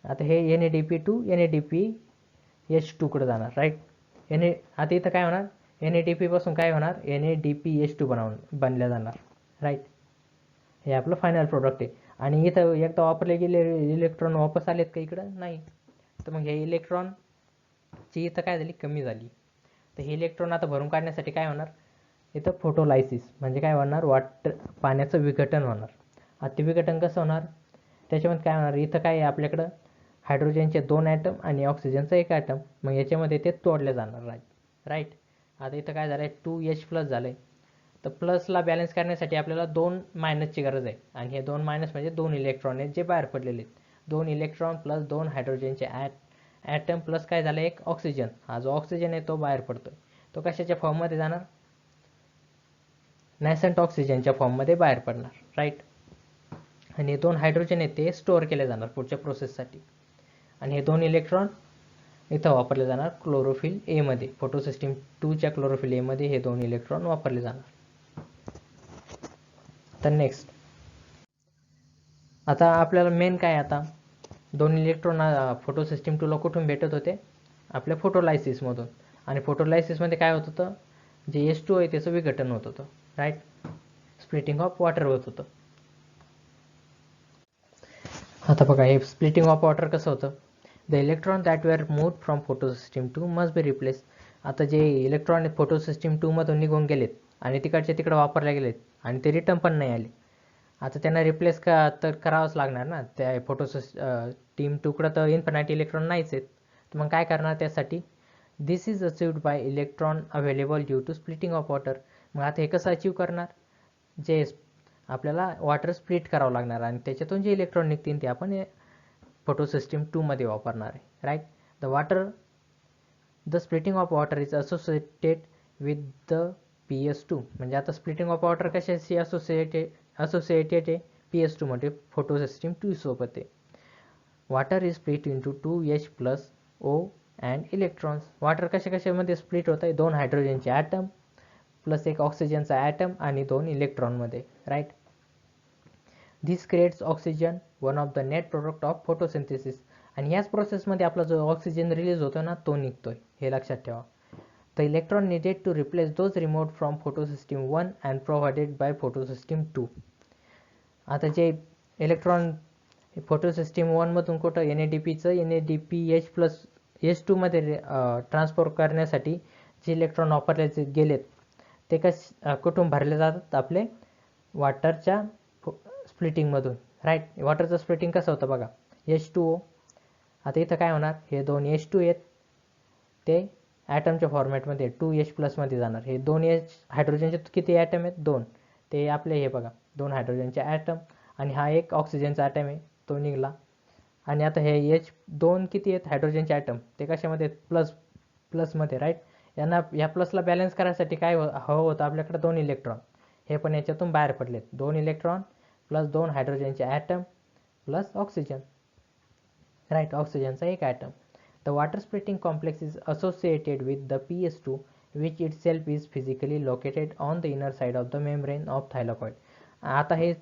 आता हे NADP2 NADPH2 कडे जाणार, राईट. आता इथं काय होणार, NADP पासून काय होणार, NADPH2 बनल्या जाणार, राईट. हे आपलं फायनल प्रोडक्ट आहे. आणि इथं एकदा वापरले गेले इलेक्ट्रॉन वापस आलेत का इकडं, नाही. तर मग हे इलेक्ट्रॉनची इथं काय झाली, कमी झाली. तर हे इलेक्ट्रॉन आता भरून काढण्यासाठी काय होणार, इथं फोटोलायसिस म्हणजे काय होणार, पाण्याचं विघटन होणार. आता ते विघटन कसं होणार, त्याच्यामध्ये काय होणार, इथं काय आहे आपल्याकडं, हायड्रोजनचे 2 ॲटम आणि ऑक्सिजनचा 1 ॲटम. मग याच्यामध्ये ते तोडले जाणार, राईट. आता इथं काय झालं आहे, 2H प्लस झालं आहे. तर प्लसला बॅलन्स करण्यासाठी आपल्याला 2 मायनसची गरज आहे. आणि हे 2 मायनस म्हणजे 2 इलेक्ट्रॉन आहेत जे बाहेर पडलेले आहेत. 2 इलेक्ट्रॉन प्लस 2 हायड्रोजनचे ॲटम प्लस काय झालं, एक ऑक्सिजन. हा जो ऑक्सिजन आहे तो बाहेर पडतोय. तो कशाच्या फॉर्ममध्ये जाणार, नॅसंट ऑक्सिजनच्या फॉर्ममध्ये बाहेर पडणार, राईट. आणि 2 हायड्रोजन आहेत ते स्टोअर केले जाणार पुढच्या प्रोसेससाठी. आणि हे 2 इलेक्ट्रॉन इथं वापरले जाणार क्लोरोफिल एमध्ये, फोटोसिस्टीम 2च्या क्लोरोफिल एमध्ये हे 2 इलेक्ट्रॉन वापरले जाणार. तर नेक्स्ट आता आपल्याला मेन काय, आता 2 इलेक्ट्रॉन फोटोसिस्टीम 2ला कुठून भेटत होते, आपल्या फोटोलायसिसमधून. आणि फोटोलायसिसमध्ये काय होत होतं, जे H2 आहे त्याचं विघटन होत होतं, राईट. स्प्लिटिंग ऑफ वॉटर होत होतं. आता बघा हे स्प्लिटिंग ऑफ वॉटर कसं होतं, the electron that were moved from photosystem 2 must be replace. आता जे इलेक्ट्रॉन फोटोसिस्टीम 2 मधून निघून गेलेत आणि तिकडचे तिकडे वापरले गेलेत आणि ते रिटर्न पण नाही आले, आता त्यांना रिप्लेस तर करावंच लागणार ना. त्या टीम 2कडं तर इन्फिनाइट इलेक्ट्रॉन नाहीच आहेत. तर मग काय करणार त्यासाठी, this is achieved by electron available due to splitting of water. मग आता हे कसं अचीव करणार, जे आपल्याला वॉटर स्प्लिट करावं लागणार आणि त्याच्यातून जे इलेक्ट्रॉन निघतील ते आपण फोटोसिस्टीम 2 मध्ये वापरणार आहे, right. The splitting of water is associated with the PS2. म्हणजे आता स्प्लिटिंग ऑफ वॉटर कशाशी असोसिएटेड आहे, PS2 मध्ये, फोटोसिस्टीम 2 सोबत आहे. Water is split into 2H plus O and electrons. Water कशामध्ये स्प्लिट होत आहे, 2 हायड्रोजनचे ॲटम प्लस 1 ऑक्सिजनचा ॲटम आणि 2 इलेक्ट्रॉनमध्ये, right. This creates oxygen, one of the net product of photosynthesis. आणि याच प्रोसेसमध्ये आपला जो ऑक्सिजन रिलीज होतो ना तो निघतोय, हे लक्षात ठेवा. The electron needed to replace those removed from photosystem 1 and provided by photosystem 2. आता जे इलेक्ट्रॉन फोटोसिस्टीम 1 मधून कुठं NADPचं NADPH प्लस H2 मध्ये ट्रान्सफर करण्यासाठी जे इलेक्ट्रॉन वापरले गेलेत ते कुठून भरले जातात, आपले वॉटरच्या स्प्लिटिंगमधून, राईट. वॉटरचं स्प्लिटिंग कसं होतं बघा, H2O. आता इथं काय होणार, हे 2 H2 आहेत ते ॲटमच्या फॉर्मॅटमध्ये 2H प्लसमध्ये जाणार. हे 2H हायड्रोजनचे किती ॲटम आहेत, 2. ते आपले हे बघा 2 हायड्रोजनचे ॲटम आणि हा एक ऑक्सिजनचा ॲटम आहे तो निघाला. आणि आता हे H2 किती आहेत हायड्रोजनचे ॲटम, ते कशामध्ये, प्लसमध्ये, राईट. यांना या प्लसला बॅलन्स करायसाठी काय हवं होतं आपल्याकडे, 2 इलेक्ट्रॉन. हे पण याच्यातून बाहेर पडलेत, 2 इलेक्ट्रॉन प्लस 2 हायड्रोजनचे ॲटम प्लस ऑक्सिजन, राईट. ऑक्सिजनचा 1 atom. The water splitting complex is associated with the PS2 which itself is physically located on the inner side of the membrane of thylakoid. आता हे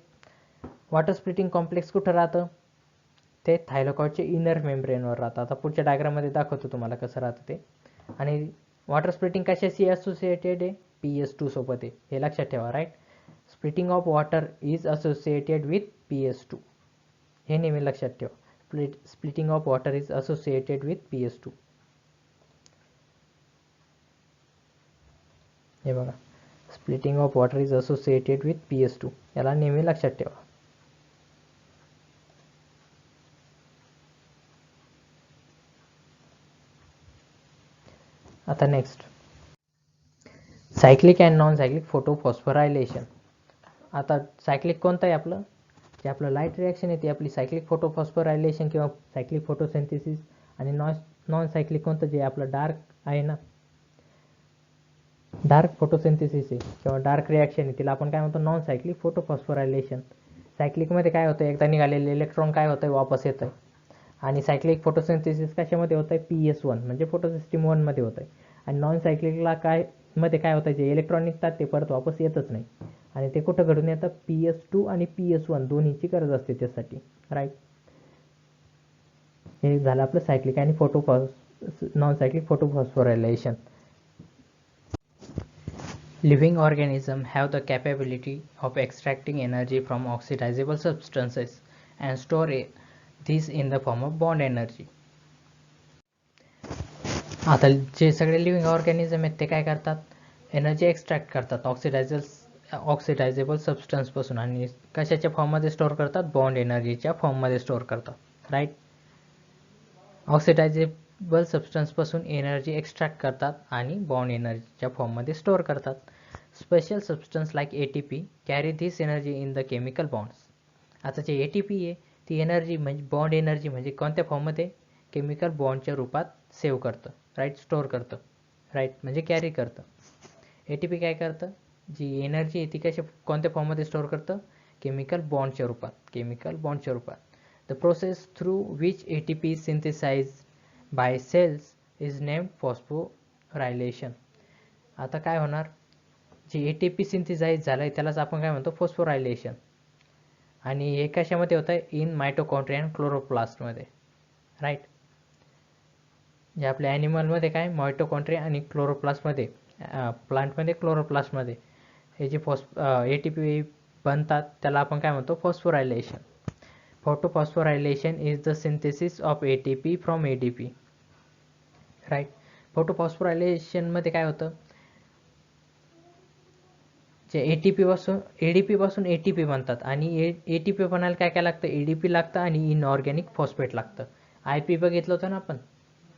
water splitting complex कुठं राहतं, ते थायलाकॉइडच्या inner मेम्ब्रेनवर राहतं. आता पुढच्या डायग्राममध्ये दाखवतो तुम्हाला कसं राहतं ते. आणि वॉटर स्प्लिटिंग कशाशी असोसिएटेड आहे? PS2 सोबत आहे, हे लक्षात ठेवा. Right, splitting of water is associated with PS2, हे नेहमी लक्षात ठेवा. Splitting of water is associated with PS2. हे बघा, splitting of water is associated with PS2, याला नेहमी लक्षात ठेवा. आता next, cyclic and non cyclic photophosphorylation. आता सायक्लिक कोणतं आहे आपलं? जे आपलं लाईट रिॲक्शन आहे ती आपली सायक्लिक फोटोफॉस्फोरायलेशन किंवा सायक्लिक फोटोसिंथेसिस. आणि नॉन सायक्लिक कोणतं? जे आपलं डार्क आहे ना, डार्क फोटोसिंथेसिस आहे किंवा डार्क रिॲक्शन आहे, तिला आपण काय म्हणतो? Non cyclic फोटोफॉस्फोरायलेशन. सायक्लिकमध्ये काय होतं? एकदा निघालेले इलेक्ट्रॉन काय होतं? वापस येतं. आणि सायक्लिक फोटोसिंथेसिस कशामध्ये होतं? PS1 म्हणजे फोटोसिस्टीम 1 मध्ये होतं. आणि नॉन सायक्लिकला काय मध्ये काय होतं? जे इलेक्ट्रॉन निघतात ते परत वापस येतच नाही. आणि ते कुठं घडून येतं? PS2 आणि PS1 दोन्हीची गरज असते त्यासाठी. राईट, हे झालं आपलं सायक्लिक आणि non cyclic photophosphorylation. Living organisms have the capability of extracting energy from oxidizable substances and store this in the form of bond energy. आता जे सगळे लिव्हिंग ऑर्गॅनिझम आहेत ते काय करतात? एनर्जी एक्स्ट्रॅक्ट करतात ऑक्सिडायझेबल सबस्टन्सपासून. आणि कशाच्या फॉर्ममध्ये स्टोअर करतात? बॉन्ड एनर्जीच्या फॉर्ममध्ये स्टोअर करतात. राईट, ऑक्सिडायझेबल सबस्टन्सपासून एनर्जी एक्स्ट्रॅक्ट करतात आणि बॉन्ड एनर्जीच्या फॉर्ममध्ये स्टोअर करतात. Special substance like ATP carry this energy in the chemical bonds. आता जे ATP आहे ती एनर्जी म्हणजे बॉन्ड एनर्जी म्हणजे कोणत्या फॉर्ममध्ये? केमिकल बॉन्डच्या रूपात सेव्ह करतं. राईट, स्टोअर करतं. राईट, म्हणजे कॅरी करतं. ATP काय करतं? जी एनर्जी आहे ती कोणत्या फॉर्ममध्ये स्टोअर करतं? केमिकल बॉन्डच्या रूपात. The process through which ATP is synthesized by cells is named phosphorylation. आता काय होणार? जे ATP सिंथेसाइज झालंय त्यालाच आपण काय म्हणतो? फॉस्फोरायलेशन. आणि हे कशामध्ये होतं? इन मायटोकॉन्ड्रिया अँड क्लोरोप्लास्टमध्ये. राईट, जे आपल्या ॲनिमलमध्ये काय? मायटोकॉन्ड्रिया आणि क्लोरोप्लास्टमध्ये, प्लांटमध्ये क्लोरोप्लास्टमध्ये हे जे ATP बनतात त्याला आपण काय म्हणतो? Phosphorylation. Photophosphorylation is the synthesis of ATP from ADP. Right, फोटोफॉस्फोरायलेशनमध्ये काय होतं? जे ADP पासून ATP बनतात. आणि ATP बनायला काय काय लागतं? ADP लागतं आणि इनऑर्गॅनिक फॉस्फेट लागतं. IP बघितलं होतं ना आपण.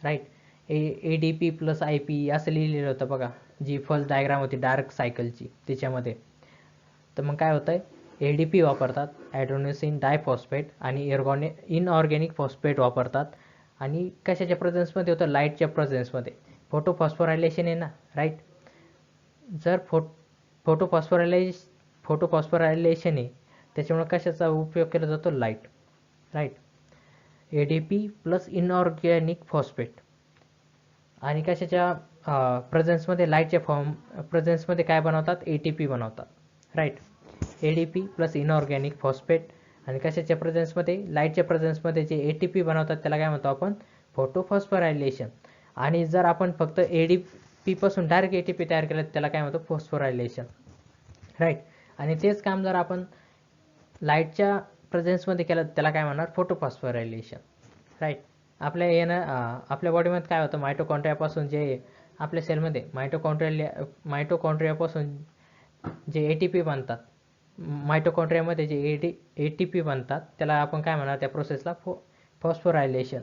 राईट, ADP प्लस IP असं लिहिलेलं होतं बघा, जी फर्स्ट डायग्राम होती डार्क सायकलची त्याच्यामध्ये. तर मग काय होतंय? ADP वापरतात, ॲडेनोसिन डायफॉस्फेट, आणि इनऑर्गॅनिक फॉस्फेट वापरतात. आणि कशाच्या प्रेझेन्समध्ये होतं? लाईटच्या प्रेझेन्समध्ये. फोटोफॉस्फोरायलेशन आहे ना. राईट, जर फोटोफॉस्फोरायलेशन आहे त्याच्यामुळे कशाचा उपयोग केला जातो? Light. Right, ADP plus inorganic phosphate. आणि कशाच्या प्रेझेन्समध्ये? लाईटच्या प्रेझेन्समध्ये काय बनवतात? ATP बनवतात. Right, ADP plus inorganic phosphate. आणि कशाच्या प्रेझेन्समध्ये? लाईटच्या प्रेझेन्समध्ये जे ATP बनवतात त्याला काय म्हणतो आपण? फोटोफॉस्फोरायलेशन. आणि जर आपण फक्त ADP पासून डायरेक्ट ATP तयार केलं त्याला काय म्हणतो? फॉस्फोरायलेशन. राईट, आणि तेच काम जर आपण लाईटच्या प्रेझेन्समध्ये केलं त्याला काय म्हणणार? फोटोफॉस्फोरायलेशन. राईट, आपल्या बॉडीमध्ये काय होतं? मायटोकॉन्ड्रियापासून जे आपल्या सेलमध्ये मायटोकॉन्ड्रियापासून जे ATP बनतात, मायटोकॉन्ड्रियामध्ये जे ATP बनतात त्याला आपण काय म्हणणार? त्या प्रोसेसला फॉस्फोरायलेशन.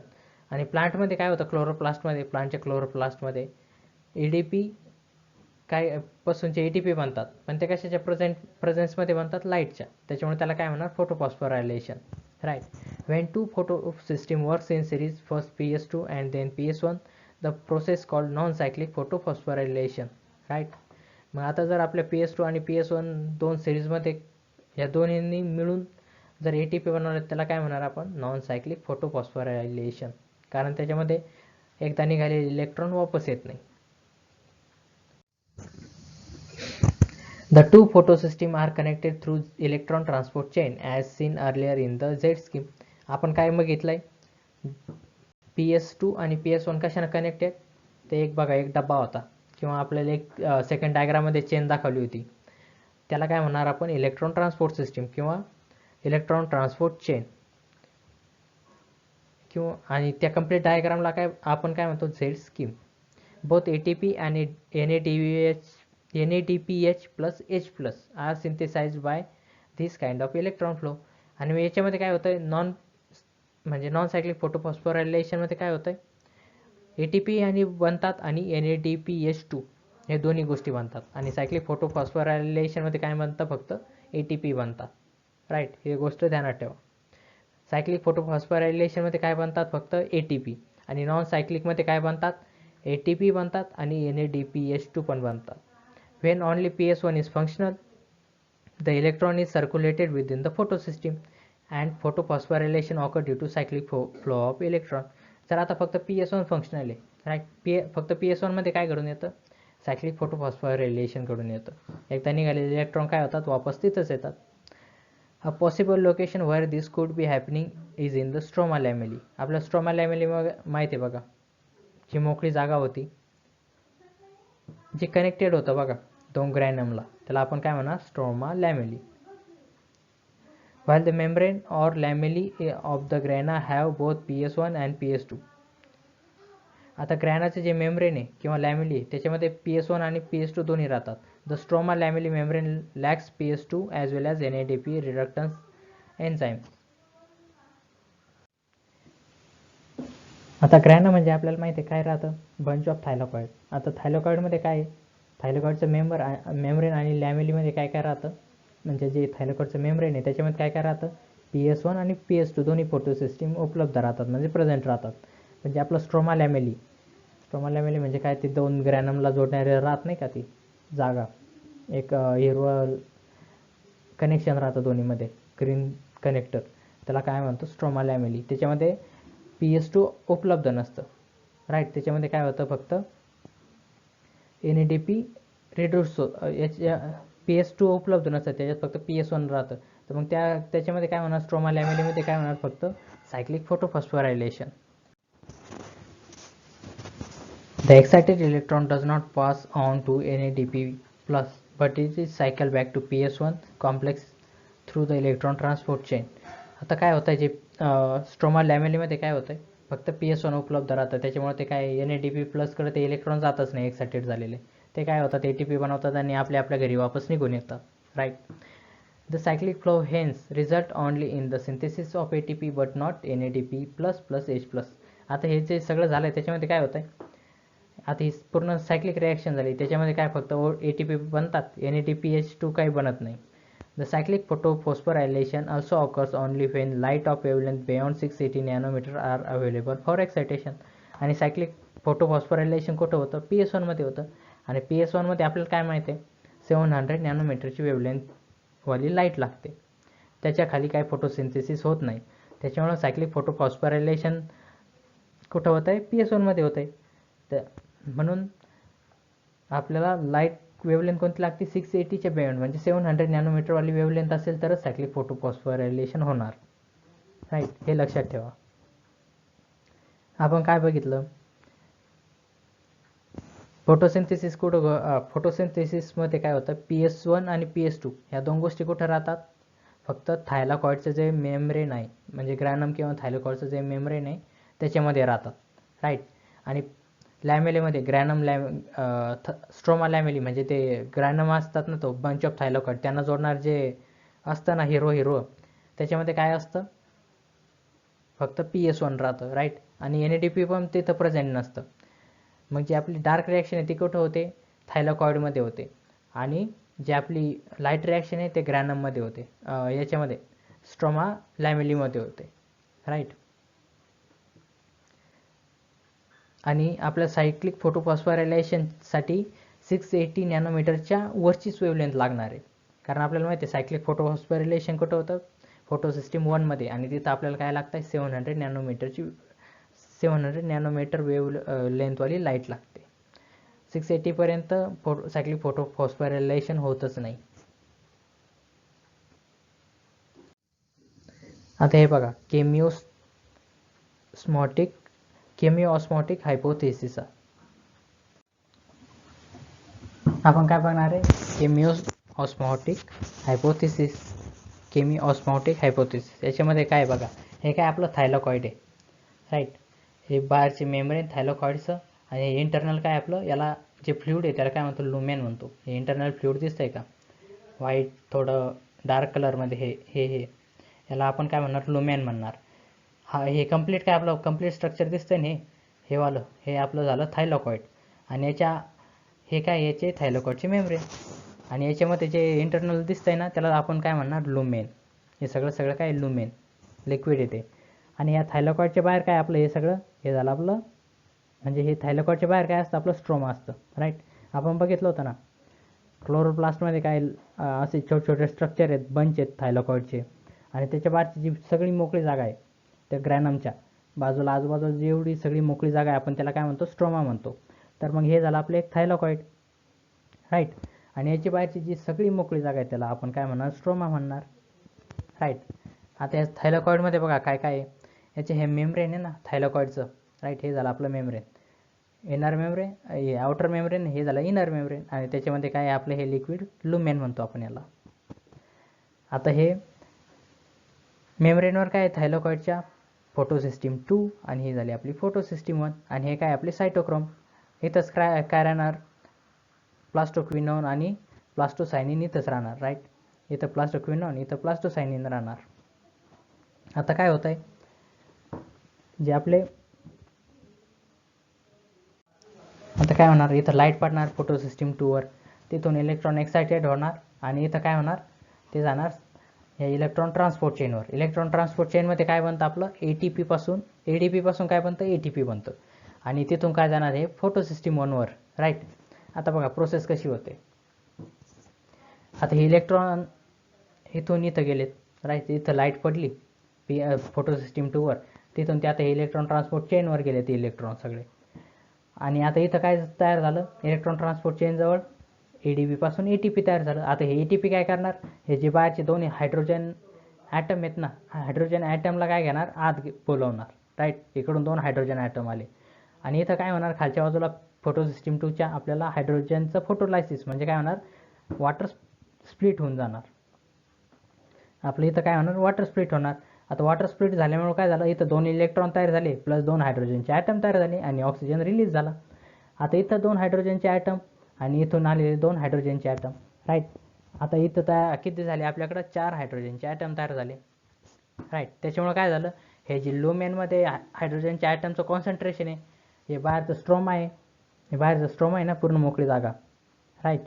आणि प्लांटमध्ये काय होतं? प्लांटच्या क्लोरोप्लास्टमध्ये ADP काय पासूनचे ATP बनतात, पण ते कशाच्या प्रेझेन्समध्ये बनतात? लाईटच्या. त्याच्यामुळे त्याला काय म्हणणार? Photophosphorylation. Right, when two photo system works in series, first PS2 and then PS1, the process called non-cyclic photophosphorylation. Right, मग आता जर आपल्या PS2 आणि PS1 दोन सिरीजमध्ये या दोन्हींनी मिळून जर ATP बनवलं त्याला काय म्हणणार आपण? Non cyclic photophosphorylation. कारण त्याच्यामध्ये एकदा निघालेले इलेक्ट्रॉन वापस येत नाही. The two photosystems are connected through electron transport chain as seen earlier in the Z scheme. आपण काय बघितलंय, PS2 आणि PS1 कशाने कनेक्टेड, ते एक बघा एक डब्बा होता किंवा आपल्याला एक सेकंड डायग्राममध्ये चेन दाखवली होती, त्याला काय म्हणणार आपण, इलेक्ट्रॉन ट्रान्सपोर्ट सिस्टीम किंवा इलेक्ट्रॉन ट्रान्सपोर्ट चेन किंवा, आणि त्या कंप्लीट डायग्रामला काय आपण काय म्हणतो, झेड स्कीम. बोथ ATP आणि NADPH plus H plus are synthesised by this kind of electron flow. आणि याच्यामध्ये काय होतं, नॉन सायक्लिक फोटोफॉस्फोरायलेशनमध्ये काय होतं, ATP आणि बनतात आणि NADPH2 हे दोन्ही गोष्टी बनतात. आणि सायक्लिक फोटोफॉस्फोरायलेशनमध्ये काय बनतं, फक्त ATP बनतात. राईट, ही गोष्ट ध्यानात ठेवा. सायक्लिक फोटोफॉस्फोरायलेशनमध्ये काय बनतात, फक्त ATP. आणि नॉन सायक्लिकमध्ये काय बनतात, ATP बनतात आणि NADPH2 पण बनतात. When only PS1 is functional, the electron is circulated within the photosystem and photophosphorylation occur due to cyclic flow of electron. जर आता फक्त PS1 फंक्शनल आहे, राईट, फक्त PS1 मध्ये काय घडून येतं, सायक्लिक फोटोफॉस्फोरायलेशन घडून येतं. एकदा निघालेले इलेक्ट्रॉन काय होतात, वापस तिथंच येतात. A possible location where this could be happening is in the stroma lamellae. आपल्या स्ट्रोमा लॅमेली माहिती आहे बघा, जी मोकळी जागा होती जी कनेक्टेड होतं बघा दोन ग्रॅनमला, त्याला आपण काय म्हणा, stroma लॅमेली. While the membrane or lamellae of the grana have both PS1 and PS2. आता ग्रॅनाचे जे मेम्ब्रेन आहे किंवा लॅमेली आहे त्याच्यामध्ये PS1 आणि PS2 दोन्ही राहतात. The stroma lamellae membrane lacks PS2 as well as NADP reductase enzyme. आता ग्रॅना म्हणजे आपल्याला माहिती आहे काय राहतं, बंच ऑफ थायलॉकॉइड. आता थायलॉकॉइडमध्ये काय आहे, थायलॉकॉइडचं मेम्ब्रेन आणि लॅमेलीमध्ये काय काय राहतं, म्हणजे जे थायलॉकॉइडचं मेम्ब्रेन आहे त्याच्यामध्ये काय काय राहतं, PS1 आणि PS2 दोन्ही फोटोसिस्टीम उपलब्ध राहतात, म्हणजे प्रेझेंट राहतात. म्हणजे आपलं स्ट्रोमा लॅमेली म्हणजे काय, ते दोन ग्रॅनमला जोडणारे राहत नाही का ती जागा, एक हिरवं कनेक्शन राहतं दोन्हीमध्ये, ग्रीन कनेक्टर, त्याला काय म्हणतो, स्ट्रोमा लॅमेली. त्याच्यामध्ये PS2 उपलब्ध नसतं, राईट. त्याच्यामध्ये काय होतं, फक्त NADP रिड्यूस याच्या PS2 उपलब्ध नसतं, त्याच्यात फक्त PS1 राहतं. तर मग त्याच्यामध्ये काय होणार, स्ट्रोमा लॅमेलीमध्ये काय होणार, फक्त cyclic फोटोफॉस्फोरायलेशन. The excited electron does not pass on to NADP+, but it is cycled back to PS1 complex through the electron transport chain. आता काय होतं, जे स्ट्रोमा लॅमेलीमध्ये काय होतं, फक्त PS1 उपलब्ध राहतं, त्याच्यामुळे ते काय NADP+ कडे ते इलेक्ट्रॉन जातच नाही एक्साइटेड झालेले, ते काय होतात, ATP बनवतात आणि आपल्या घरी वापस निघून येतात, right. The cyclic flow hence result only in the synthesis of ATP but not NADP++H+. आता हे जे सगळं झालं आहे त्याच्यामध्ये काय होतं, आता ही पूर्ण सायक्लिक रिॲक्शन झाली, त्याच्यामध्ये काय फक्त ATP बनतात, NADPH2 काही बनत नाही. The cyclic photophosphorylation also occurs only when light of wavelength beyond 680 nanometer are available for excitation. आणि सायक्लिक फोटोफॉस्फोरायलेशन कुठं होतं, PS1 मध्ये होतं. आणि PS1 मध्ये आपल्याला काय माहिती आहे, 700 नॅनोमीटरची वेवलेंथवाली लाईट लागते, त्याच्या खाली काय फोटोसिंथेसिस होत नाही. त्याच्यामुळे सायक्लिक फोटोफॉस्फोरायलेशन कुठं होतं आहे, PS1 मध्ये होतं आहे. म्हणून आपल्याला लाईट वेवलेंथ कोणती लागते, 680च्या बियॉन्ड, म्हणजे 700 नॅनोमीटरवाली वेवलेंथ असेल तरच सायक्लिक फोटोफॉस्फोरायलेशन होणार, राईट. हे लक्षात ठेवा. आपण काय बघितलं, फोटोसिंथेसिस फोटोसिंथेसिसमध्ये काय होतं, PS1 आणि PS2 ह्या दोन गोष्टी कुठं राहतात, फक्त थायलॉकॉइडचं जे मेम्ब्रेन आहे, म्हणजे ग्रॅनम किंवा थायलॉकॉइडचं जे मेम्ब्रेन आहे त्याच्यामध्ये राहतात, राईट. आणि लॅमेलीमध्ये स्ट्रोमा लॅमेली म्हणजे ते ग्रॅनम असतात ना, तो बंच ऑफ थायलॉकॉइड, त्यांना जोडणार जे असतं ना हिरवं, त्याच्यामध्ये काय असतं, फक्त PS1 राहतं, राईट. आणि NADP पण तिथं प्रेझेंट नसतं. मग जी आपली डार्क रिॲक्शन आहे ती कुठं होते, थायलॉकॉइडमध्ये होते. आणि जी आपली लाईट रिॲक्शन आहे ते ग्रॅनममध्ये होते, याच्यामध्ये स्ट्रोमा लॅमेलीमध्ये होते, राईट. आणि आपल्या सायक्लिक फोटोफॉस्फोरायलेशनसाठी 680 नॅनोमीटरच्या वरचीच वेवलेंथ लागणार आहे, कारण आपल्याला माहिती आहे सायक्लिक फोटोफॉस्फोरायलेशन कुठं होतं, फोटोसिस्टीम 1 मध्ये, आणि तिथं आपल्याला काय लागतं, 700 नॅनोमीटर लेंथवाली लाईट लागते. 680 पर्यंत सायक्लिक फोटोफॉस्फोरायलेशन होतच नाही. आता हे बघा केमिओस्मॉटिक हायपोथेसिस. आपण काय बघणार आहे? केमिओस्मॉटिक हायपोथेसिस याच्यामध्ये काय बघा, हे काय आपलं थायलॉकॉइड आहे, राईट. हे बाहेरचे मेम्ब्रेन थायलॉकॉइडचं, आणि हे इंटरनल काय आपलं, याला जे फ्लुइड आहे त्याला काय म्हणतो, लुमेन म्हणतो. हे इंटरनल फ्लुइड दिसतंय का, व्हाईट थोडं डार्क कलरमध्ये, हे याला आपण काय म्हणणार, लुमेन म्हणणार. हा हे कंप्लीट काय आपलं कंप्लीट स्ट्रक्चर दिसतंय ना, हे वालं, हे आपलं झालं थायलॉकॉइड. आणि हे काय, याचे थायलॉकॉइडचे मेम्ब्रेन, आणि याच्यामध्ये जे इंटरनल दिसतंय ना त्याला आपण काय म्हणणार, लुमेन. हे सगळं काय लुमेन, लिक्विड येते. आणि या थायलॉकॉइडच्या बाहेर काय आपलं हे झालं आपलं, म्हणजे हे थायलॉकॉइडच्या बाहेर काय असतं, आपलं स्ट्रोमा असतं, राईट. आपण बघितलं होतं ना क्लोरोप्लास्टमध्ये काय असे छोटे छोटे स्ट्रक्चर आहेत, बंच आहेत थायलॉकॉइडचे, आणि त्याच्या बाहेरची जी सगळी मोकळी जागा आहे त्या ग्रॅनमच्या आजूबाजूला जेवढी सगळी मोकळी जागा आहे आपण त्याला काय म्हणतो, स्ट्रोमा म्हणतो. तर मग हे झालं आपलं एक थायलॉकॉइड, राईट. आणि याची बाहेरची जी सगळी मोकळी जागा आहे त्याला आपण काय म्हणणार, स्ट्रोमा म्हणणार, राईट. आता या थायलॉकॉइडमध्ये बघा काय काय आहे, याचे हे मेम्ब्रेन आहे ना थायलॉकॉइडचं, राईट. हे झालं आपलं मेम्ब्रेन, इनर मेम्ब्रेन, हे आउटर मेम्ब्रेन, हे झालं इनर मेम्ब्रेन, आणि त्याच्यामध्ये काय आहे आपलं, हे लिक्विड लुमेन म्हणतो आपण याला. आता हे मेम्ब्रेनवर काय थायलॉकॉइडच्या फोटोसिस्टीम 2, आणि ही झाली आपली फोटोसिस्टीम 1, आणि हे काय आपले सायटोक्रोम. इथंच काय राहणार, प्लास्टोक्विनोन आणि प्लास्टोसायनिन इथंच राहणार, राईट. इथं प्लास्टोक्विनोन, इथं प्लास्टोसायनिन राहणार. आता काय होत आहे, जे आपले आता काय होणार, इथं लाईट पडणार फोटोसिस्टीम 2 वर, तिथून इलेक्ट्रॉन एक्सायटेड होणार, आणि इथं काय होणार, ते जाणार या इलेक्ट्रॉन ट्रान्सपोर्ट चेनवर. इलेक्ट्रॉन ट्रान्सपोर्ट चेनमध्ये काय बनतं आपलं, एडीपी पासून काय बनतं, एटीपी बनतं, आणि तिथून काय जाणार आहे फोटोसिस्टीम 1 वर, राईट. आता बघा प्रोसेस कशी होते. आता हे इलेक्ट्रॉन इथून इथं गेलेत, राईट. इथं लाईट पडली फोटोसिस्टीम 2 वर, तिथून ते आता इलेक्ट्रॉन ट्रान्सपोर्ट चेनवर गेले ते इलेक्ट्रॉन सगळे. आणि आता इथं काय तयार झालं, इलेक्ट्रॉन ट्रान्सपोर्ट चेन जवळ एडीपी पासून एटीपी तयार झालं. आता हे एटीपी काय करणार, हे जे बाहेरचे दोन्ही हायड्रोजन ॲटम आहेत ना, हायड्रोजन ॲटमला काय घेणार, आत बोलवणार, राईट. इकडून 2 हायड्रोजन ॲटम आले, आणि इथं काय होणार, खालच्या बाजूला फोटोसिस्टीम 2च्या आपल्याला हायड्रोजनचं फोटोलायसिस, म्हणजे काय होणार, वॉटर स्प्लिट होऊन जाणार. आपलं इथं काय होणार, वॉटर स्प्लिट होणार. आता वॉटर स्प्लिट झाल्यामुळे काय झालं, इथं 2 इलेक्ट्रॉन तयार झाले प्लस 2 हायड्रोजनचे ॲटम तयार झाले, आणि ऑक्सिजन रिलीज झाला. आता इथं 2 हायड्रोजनचे ॲटम, आणि इथून आलेले 2 हायड्रोजनचे ॲटम, राईट. आता इथं किती झाले आपल्याकडं, 4 हायड्रोजनचे ॲटम तयार झाले, राईट. त्याच्यामुळे काय झालं, हे जे लुमेनमध्ये हायड्रोजनच्या ॲटमचं कॉन्सन्ट्रेशन आहे, हे बाहेरचं स्ट्रोमा आहे ना, पूर्ण मोकळी जागा, राईट.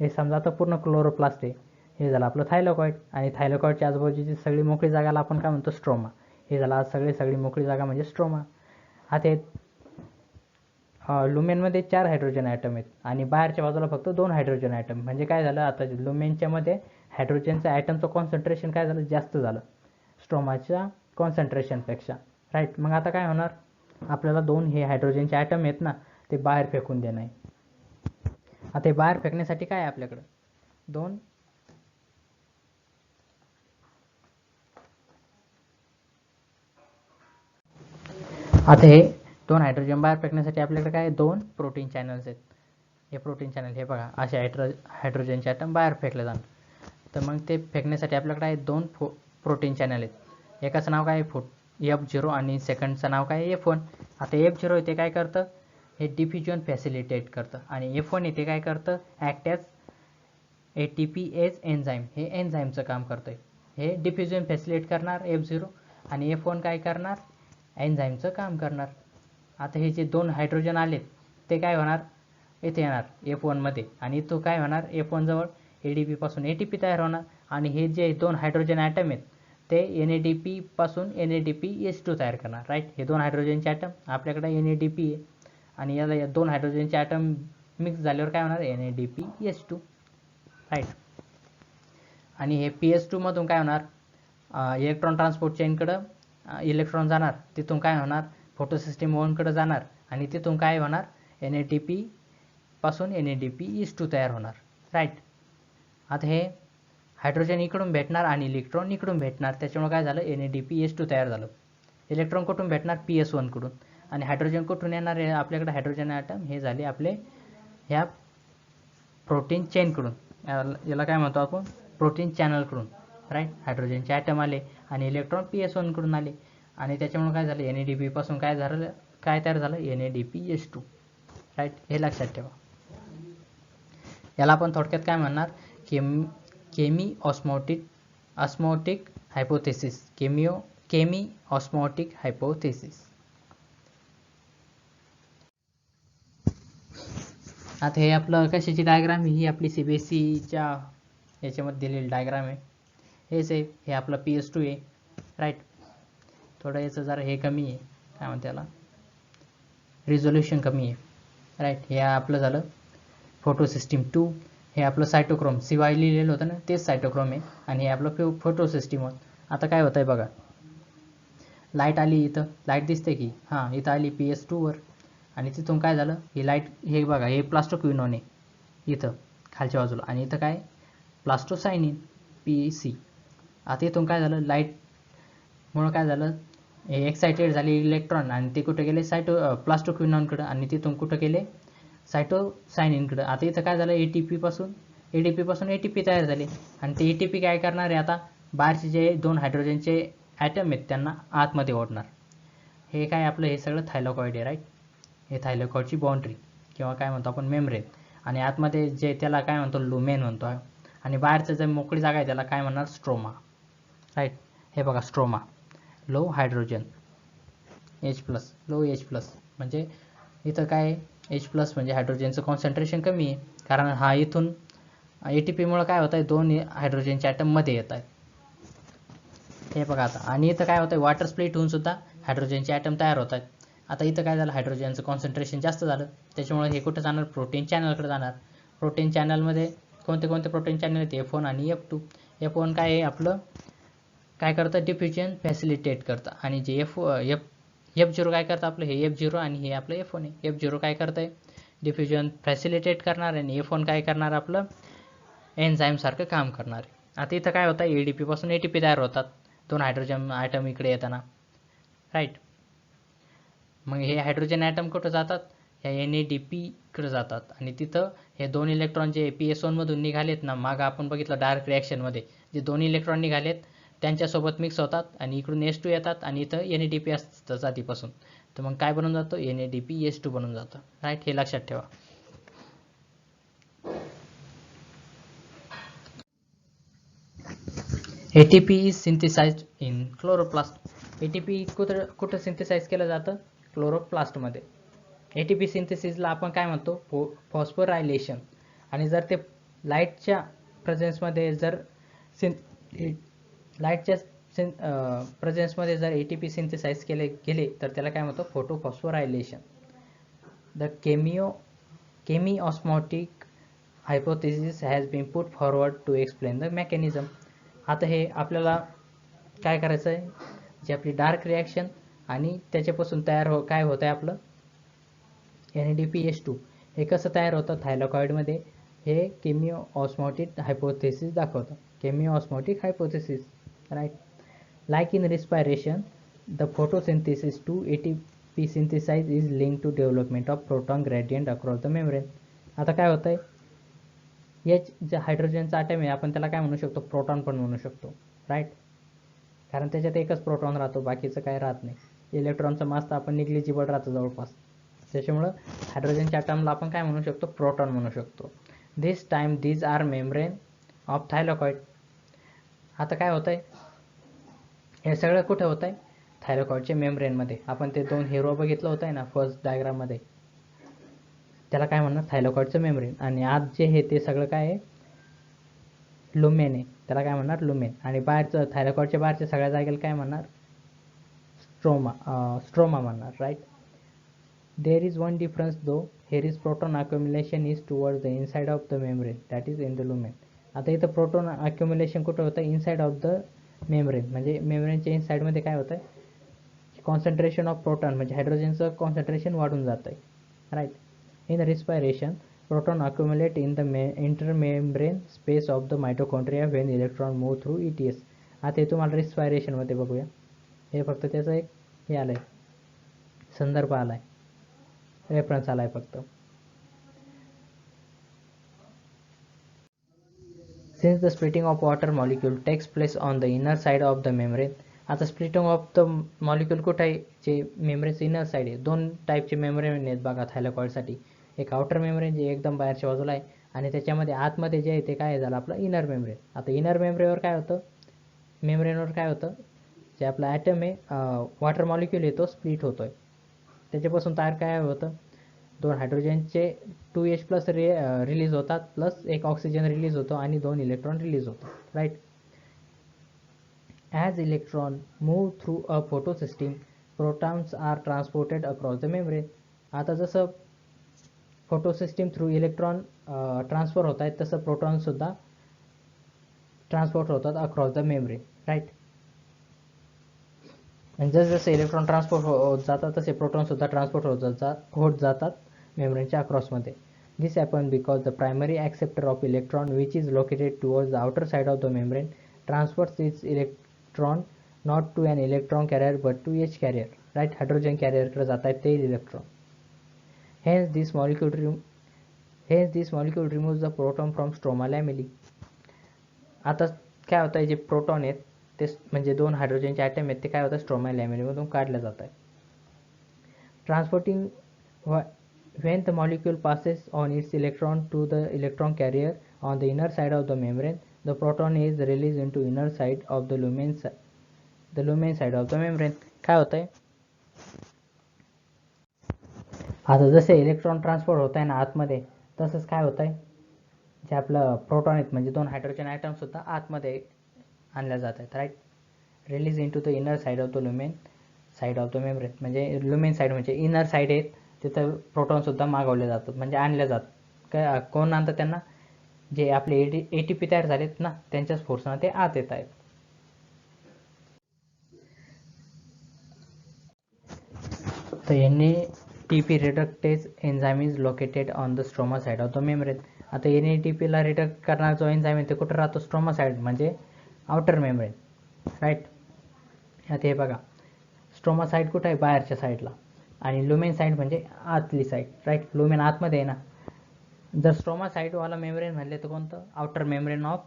हे समजा आता पूर्ण क्लोरोप्लास्ट आहे. हे झालं आपलं थायलॉकॉइड, आणि थायलॉकॉइडच्या आजूबाजूची सगळी मोकळी जागाला आपण काय म्हणतो, स्ट्रोमा. हे झालं आज सगळी मोकळी जागा म्हणजे स्ट्रोमा. आता लुमेनमध्ये 4 हायड्रोजन ॲटम आहेत, आणि बाहेरच्या बाजूला फक्त 2 हायड्रोजन ॲटम. म्हणजे काय झालं, आता लुमेनच्या मध्ये हायड्रोजनचं ॲटमचं कॉन्सन्ट्रेशन काय झालं, जास्त झालं स्ट्रोमाच्या कॉन्सन्ट्रेशनपेक्षा, राईट. मग आता काय होणार, आपल्याला 2 हे हायड्रोजनचे ॲटम आहेत ना, ते बाहेर फेकून देणं आहे. आता हे बाहेर फेकण्यासाठी काय आहे आपल्याकडं, 2 आता हे 2 हायड्रोजन बाहेर फेकण्यासाठी आपल्याकडे काय 2 प्रोटीन चॅनल्स आहेत. हे प्रोटीन चॅनल हे बघा, असे हायड्रोजनचे ॲटम बाहेर फेकले जाणार. तर मग ते फेकण्यासाठी आपल्याकडे आहे 2 प्रोटीन चॅनल आहेत. एकाचं नाव काय आहे F0, आणि सेकंडचं नाव काय आहे F1. आता F0 आहे ते काय करतं, हे डिफ्युजन फॅसिलिटेट करतं, आणि F1 आहे ते काय करतं, ॲक्ट ॲज ATPase एन्झाईम, हे एन्झाईमचं काम करतं. हे डिफ्युजन फॅसिलिटेट करणार F0, आणि F1 काय करणार, एन्झाईमचं काम करणार. आता हे जे 2 हायड्रोजन आलेत ते काय होणार, इथे येणार F1मध्ये, आणि तो काय होणार, F1 जवळ ADP पासून ATP तयार होणार, आणि हे जे 2 हायड्रोजन ॲटम आहेत ते NADP पासून NADPH2 तयार करणार, राईट. हे 2 हायड्रोजनचे ॲटम आपल्याकडे NADP आहे, आणि याला या 2 हायड्रोजनचे ॲटम मिक्स झाल्यावर काय होणार, NADPH2, राईट. आणि हे PS2 मधून काय होणार, इलेक्ट्रॉन ट्रान्सपोर्ट चेनकडं इलेक्ट्रॉन जाणार, तिथून काय होणार, फोटोसिस्टीम 1 कडे जाणार, आणि तिथून काय होणार, NADP पासून NADPH2 तयार होणार, राईट. आता हे
हायड्रोजन इकडून भेटणार आणि इलेक्ट्रॉन इकडून भेटणार, त्याच्यामुळे काय झालं, NADPH2 तयार झालं. इलेक्ट्रॉन कुठून भेटणार, PS1 कडून, आणि हायड्रोजन कुठून येणार आहे आपल्याकडे, हायड्रोजन ॲटम हे झाले आपले ह्या प्रोटीन चेनकडून, याला काय म्हणतो आपण, प्रोटीन चॅनलकडून, राईट. हायड्रोजनचे ॲटम आले आणि इलेक्ट्रॉन PS1 कडून आले, आणि त्याच्यामुळे काय झालं, NADP पासून काय झालं, काय तयार झालं, NADPH2, राईट. हे लक्षात ठेवा. याला आपण थोडक्यात काय म्हणणार, केमी ऑस्मोटिक हायपोथेसिस, केमी ऑस्मोटिक हायपोथेसिस. आता हे आपलं कशाची डायग्राम, ही आपली CBSEच्या याच्यामध्ये दिलेली डायग्राम आहे. हेच आहे, हे आपलं PS2 आहे, राईट. थोडं याचं जरा हे कमी आहे, काय म्हणते त्याला, रिझोल्युशन कमी आहे, राईट. हे आपलं झालं फोटो सिस्टीम 2. हे आपलं सायटोक्रोम, CY लिहिलेलं होतं ना, तेच सायटोक्रोम आहे, आणि हे आपलं फोटो सिस्टीम होतं. आता काय होतं आहे बघा, लाईट आली इथं, लाईट दिसते की, हां इथं आली PS2 वर, आणि तिथून काय झालं, ही लाईट, हे बघा हे प्लास्टोक्विनोन आहे इथं खालच्या बाजूला, आणि इथं काय प्लास्टोसायनिन PC. आता इथून काय झालं, लाईटमुळं काय झालं, हे एक्सायटेड झाले इलेक्ट्रॉन, आणि ते कुठे गेले, प्लास्टोक्विनोनकडं, आणि तिथून कुठं गेले, सायटोसायनिनकडं. आता इथं काय झालं, ATP पासून ATP तयार झाले, आणि ते ATP काय करणार आहे, आता बाहेरचे जे 2 हायड्रोजनचे ॲटम आहेत त्यांना आतमध्ये ओढणार. हे काय आपलं, हे सगळं थायलॉकॉइड आहे, राईट. हे थायलॉकॉइडची बाउंड्री किंवा काय म्हणतो आपण मेम्ब्रेन, आणि आतमध्ये जे त्याला काय म्हणतो, लुमेन म्हणतो, आणि बाहेरचं जे मोकळी जागा आहे त्याला काय म्हणणार, स्ट्रोमा, राईट. हे बघा stroma, low hydrogen H+, low H+, म्हणजे इथं काय H+ म्हणजे हायड्रोजनचं कॉन्सन्ट्रेशन कमी आहे, कारण हा इथून ATPमुळे काय होत आहे, 2 हायड्रोजनचे ॲटम मध्ये येत आहेत. हे बघा आता, आणि इथं काय होतं, वॉटर स्प्लिट होऊन सुद्धा हायड्रोजनचे ॲटम तयार होत आहेत. आता इथं काय झालं, हायड्रोजनचं कॉन्सन्ट्रेशन जास्त झालं, त्याच्यामुळे हे कुठं जाणार, प्रोटीन चॅनलकडे जाणार. प्रोटीन चॅनलमध्ये कोणते कोणते प्रोटीन चॅनल आहेत, F1 आणि F2. F1 काय आहे आपलं, काय करतं, डिफ्युजन फॅसिलिटेट करतं, आणि जे F0 काय करतं आपलं, हे F0 आणि हे आपलं F1 आहे. F0 काय करतं आहे, डिफ्युजन फॅसिलिटेट करणार, आणि F1 काय करणार आपलं, एन्झाईम सारखं काम करणार आहे. आता इथं काय होतं, ADP पासून ATP तयार होतात, 2 हायड्रोजन ॲटम इकडे येताना, राईट. मग हे हायड्रोजन ॲटम कुठं जातात, ह्या NADPकडे जातात, आणि तिथं हे 2 इलेक्ट्रॉन जे PS1 मधून निघालेत ना, मागं आपण बघितलं डार्क रिॲक्शनमध्ये जे 2 इलेक्ट्रॉन निघालेत त्यांच्यासोबत मिक्स होतात, आणि इकडून H2 येतात, आणि इथं NADP असतं जातीपासून, तर मग काय बनून जातो, NADPH2 बनून जातं, राईट. हे लक्षात ठेवा. ATP is synthesised in chloroplast. ATP कुठं सिंथेसाइज केलं जातं, क्लोरोप्लास्टमध्ये. ATP सिंथेसिसला आपण काय म्हणतो, फॉस्फोरायलेशन. आणि जर ते लाईटच्या प्रेझेन्समध्ये जर जर ATP सिंथेसाइज गेले तर त्याला काय म्हणतो, photophosphorylation. The chemiosmotic hypothesis has been put forward to explain the mechanism. आता हे आपल्याला काय करायचं आहे, जे आपली डार्क रिॲक्शन आणि त्याच्यापासून काय होतं आहे आपलं NADPH2, हे कसं तयार होतं थायलॉकॉइडमध्ये, हे केमी ऑस्मोटिक हायपोथेसिस दाखवतं. Chemiosmotic hypothesis, right. Like in respiration, the photosynthesis to ATP synthesize is link to development of proton gradient across the membrane. आता काय होतं आहे, जे हायड्रोजनचा ॲटम आहे आपण त्याला काय म्हणू शकतो, प्रोटॉन पण म्हणू शकतो, राईट. कारण त्याच्यात एकच प्रोटॉन राहतो, बाकीचं काय राहत नाही. इलेक्ट्रॉनचं मास तर आपण निग्लिजिबल राहतं जवळपास, त्याच्यामुळं हायड्रोजनच्या ॲटमला आपण काय म्हणू शकतो, प्रोटॉन म्हणू शकतो. these are membrane of thylakoid. आता काय होतं आहे, हे सगळं कुठे होतं आहे, थायलॉकॉइडच्या मेम्ब्रेनमध्ये. आपण ते 2 हिरो बघितलं होतं आहे ना फर्स्ट डायग्राममध्ये, त्याला काय म्हणणार, थायलॉकॉइडचं मेम्ब्रेन. आणि आज जे हे ते सगळं काय आहे, लुमेन आहे, त्याला काय म्हणणार, लुमेन. आणि बाहेरचं थायलॉकॉइडच्या बाहेरच्या सगळ्या जागेला काय म्हणणार, स्ट्रोमा म्हणणार, right. There is one difference though, here is proton accumulation is towards the inside of the membrane, that is in the lumen. आता इथं प्रोटॉन अक्युम्युलेशन कुठं होतं, इनसाइड ऑफ द मेम्ब्रेन, म्हणजे मेम्ब्रेनच्या इनसाइडमध्ये काय होतं आहे, कॉन्सन्ट्रेशन ऑफ प्रोटॉन म्हणजे हायड्रोजनचं concentration वाढून जातं आहे, right. In respiration Proton accumulate in the intermembrane space of the mitochondria when electron move through ETS. आता हे तुम्हाला respiration मध्ये बघूया. हे फक्त त्याचा एक हे आलंय, संदर्भ आलाय, रेफरन्स आलाय फक्त. Since the splitting of water molecule takes place on the inner side of the membrane, आता स्प्लिटिंग ऑफ द मॉलिक्यूल कुठे आहे, जे मेम्ब्रेनचं इनर साईड आहे. दोन टाईपचे मेम्ब्रेन आहेत बघा थायलॉइडसाठी. एक आउटर मेम्ब्रेन जे एकदम बाहेरच्या बाजूला आहे, आणि त्याच्यामध्ये आतमध्ये जे आहे ते काय झालं आपलं इनर मेम्ब्रेन. आता इनर मेम्ब्रेनवर काय होतं, मेम्ब्रेनवर काय होतं, जे आपला ॲटम आहे वॉटर मॉलिक्यूल आहे तो स्प्लिट होतोय. त्याच्यापासून तयार काय होतं, दोन हायड्रोजनचे 2H+ रिलीज होतात, प्लस एक ऑक्सिजन रिलीज होतो आणि 2 इलेक्ट्रॉन रिलीज होतो. Right. As electron move through a photosystem, protons are transported across the membrane. आता जसं फोटोसिस्टीम थ्रू इलेक्ट्रॉन ट्रान्सफर होत आहेत, तसं प्रोटॉन सुद्धा ट्रान्सपोर्ट होतात अक्रॉस द मेम्ब्रेन. राईट. आणि जसं इलेक्ट्रॉन ट्रान्सपोर्ट होत जातात तसे प्रोटॉन सुद्धा ट्रान्सपोर्ट होत जातात मेम्ब्रेनच्या अक्रॉसमध्ये. This happens because the primary acceptor of electron, which is located towards the outer side of the membrane, transfers its electron not to an electron carrier but to H carrier. Right, hydrogen carrier कडे जातात ते electron. Hence this molecule removes the proton from stroma lamellae. आता काय होतं, जे proton आहेत ते म्हणजे दोन हायड्रोजनचे ॲटम आहेत ते काय होतं स्ट्रोमा लॅमेलामधून काढले जात आहेत. Transporting when the molecule passes on its electron to the electron carrier on the inner side of the membrane, the proton is released into inner side of the lumen side of the membrane. काय होतंय, आता जसे electron transport होत आहे ना आतमध्ये, तसंच काय होतंय, जे आपलं प्रोटॉन आहेत म्हणजे दोन हायड्रोजन ॲटम सुद्धा आतमध्ये आणल्या जात आहेत. Right. Release in to the inner side of the lumen side of the membrane, म्हणजे लुमेन साईड म्हणजे इनर साईड आहेत, तिथं प्रोटॉन सुद्धा मागवले जातात म्हणजे आणले जातात. काय कोण आणतं त्यांना, जे आपले ATP तयार झालेत ना त्यांच्याच फोर्सनं ते आत येत आहेत. तर NADP reductase enzyme is located on the stroma side of the membrane. आता NADP ला रिडक्ट करणारा जो एन्झाईम आहे ते कुठं राहतो, स्ट्रोमा साईड म्हणजे आउटर मेम्ब्रेन. राईट. आता हे बघा, स्ट्रोमा साईड कुठं आहे, बाहेरच्या साईडला, आणि लुमेन साईड म्हणजे आतली साईड. राईट. लुमेन आतमध्ये आहे ना. जर स्ट्रोमा साईडवाला मेम्ब्रेन म्हणले तर कोणतं, आउटर मेम्ब्रेन ऑफ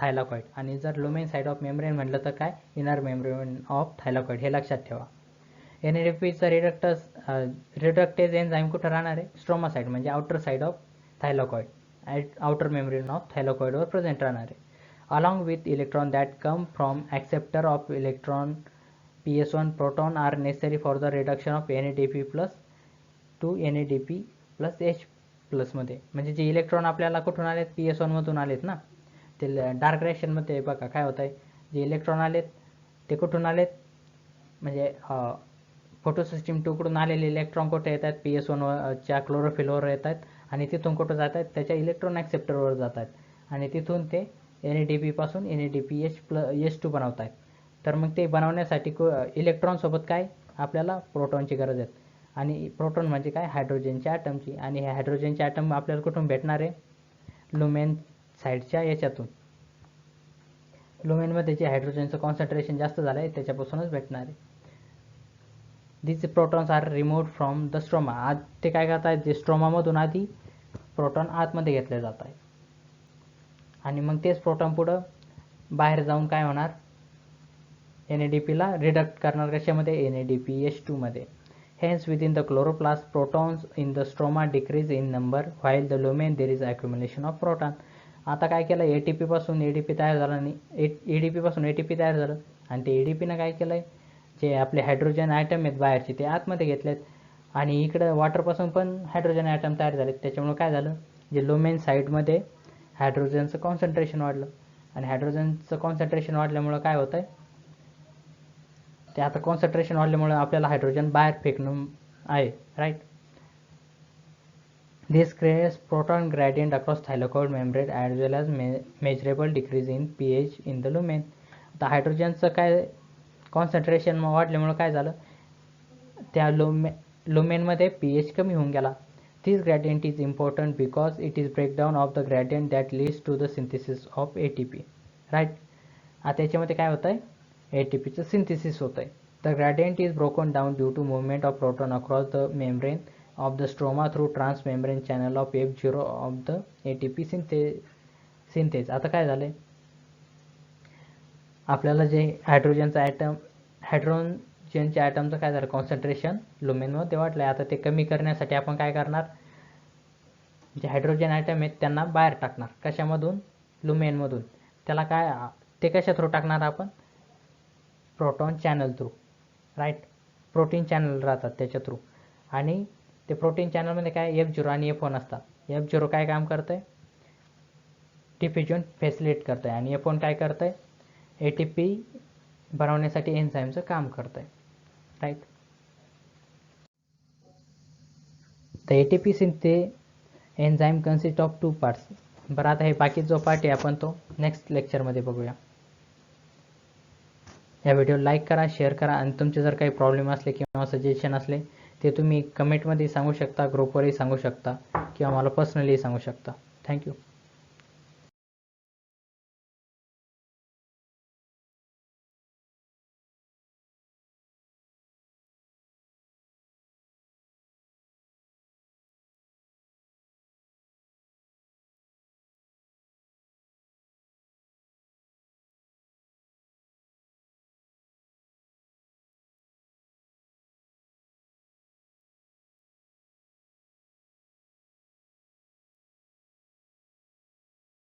थायलॉइड, आणि जर लुमेन साईड ऑफ मेम्ब्रेन म्हटलं तर काय, इनर मेम्ब्रेन ऑफ थायलॉइड. हे लक्षात ठेवा. NADPचा रिडक्टेज एन्झाईम कुठं राहणार आहे, स्ट्रोमा साईड म्हणजे outer side of thylakoid, outer membrane of थायलॉइडवर प्रेझेंट राहणार आहे. Along with electron that come from acceptor of electron PS1, proton are necessary for the reduction of NADP plus to NADP plus H+ मध्ये. म्हणजे जे electron आपल्याला कुठून आलेत, PS1 मधून आलेत ना, ते डार्क रेशनमध्ये बघा काय होत आहे, जे इलेक्ट्रॉन आलेत ते कुठून आलेत, म्हणजे फोटोसिस्टीम 2 कडून आलेले इलेक्ट्रॉन कुठे येतात, PS1 च्या क्लोरोफिलवर येतात, आणि तिथून कुठं जात आहेत, त्याच्या इलेक्ट्रॉन ॲक्सेप्टरवर जात आहेत, आणि तिथून ते NADP पासून NADPH+ बनवत आहेत. तर मग ते बनवण्यासाठी इलेक्ट्रॉनसोबत काय आपल्याला प्रोटॉनची गरज आहे, आणि प्रोटॉन म्हणजे काय, हायड्रोजनच्या ॲटमची, आणि हे हायड्रोजनचे ॲटम आपल्याला कुठून भेटणार आहे, लुमेन साईडच्या याच्यातून. लुमेनमध्ये जे हायड्रोजनचं कॉन्सन्ट्रेशन जास्त झालं आहे त्याच्यापासूनच भेटणार आहे. These protons are removed from the stroma. आज ते काय करतात, जे स्ट्रोमामधून आधी प्रोटॉन आतमध्ये घेतले जात आहेत, आणि मग तेच प्रोटॉन पुढं बाहेर जाऊन काय होणार, NADP ला रिडक्ट करणार कशामध्ये, NADPH2 मध्ये. Hence within the chloroplast, protons in the stroma decrease in number, while the lumen there is accumulation of proton. आता काय केलं, ATP पासून ADP तयार झाला, आणि ADP पासून ATP तयार झालं, आणि ते ADP ने काय केलंय, जे आपले हायड्रोजन ॲटम आहेत बाहेरचे ते आतमध्ये घेतलेत, आणि इकडं वॉटरपासून पण हायड्रोजन ॲटम तयार झालेत. त्याच्यामुळे काय झालं, जे लुमेन साईडमध्ये हायड्रोजनचं कॉन्सन्ट्रेशन वाढलं, आणि हायड्रोजनचं कॉन्सन्ट्रेशन वाढल्यामुळं काय होतं आहे, ते आता कॉन्सन्ट्रेशन वाढल्यामुळे आपल्याला हायड्रोजन बाहेर फेकणं आहे. Right. This creates proton gradient across thylakoid membrane as well as measurable decrease in pH in the lumen. आता हायड्रोजनचं काय कॉन्सन्ट्रेशन वाढल्यामुळे काय झालं, त्या लुमेनमध्ये pH कमी होऊन गेला, This gradient is important because it is breakdown of the gradient that leads to the synthesis of ATP. Right. आता याच्यामध्ये काय होत आहे, ATPचं सिंथेसिस होत आहे. The gradient is broken down due to movement of proton across the membrane of the stroma through transmembrane channel of F0 of the ATP synthase. आता काय झालंय, आपल्याला जे हायड्रोजनचा ॲटम, हायड्रोजनच्या ॲटमचं काय झालं, कॉन्सन्ट्रेशन लुमेनमध्ये वाढलंय. आता ते कमी करण्यासाठी आपण काय करणार, जे हायड्रोजन ॲटम आहेत त्यांना बाहेर टाकणार. कशामधून, लुमेनमधून. त्याला काय, ते कशा थ्रू टाकणार आपण, proton channel through. Right. Protein channel राहतात त्याच्या थ्रू. आणि ते प्रोटीन चॅनलमध्ये काय F0 आणि F1 असतात. F0 काय काम करतं आहे, डिफ्युजन फॅसिलिटेट करतं आहे. आणि F1 काय करतं आहे, ATP बनवण्यासाठी एन्झाईमचं काम करतं आहे. Right. The ATP synthase enzyme consist of 2 parts. बरं, आता हे बाकी जो पार्ट आहे आपण तो नेक्स्ट लेक्चरमध्ये बघूया. या व्हिडिओ लाईक करा, शेअर करा, आणि तुमचे जर काही प्रॉब्लेम असले किंवा सजेशन असले ते तुम्ही कमेंटमध्ये सांगू शकता, ग्रुपवरही सांगू शकता, किंवा मला पर्सनली सांगू शकता. थँक्यू.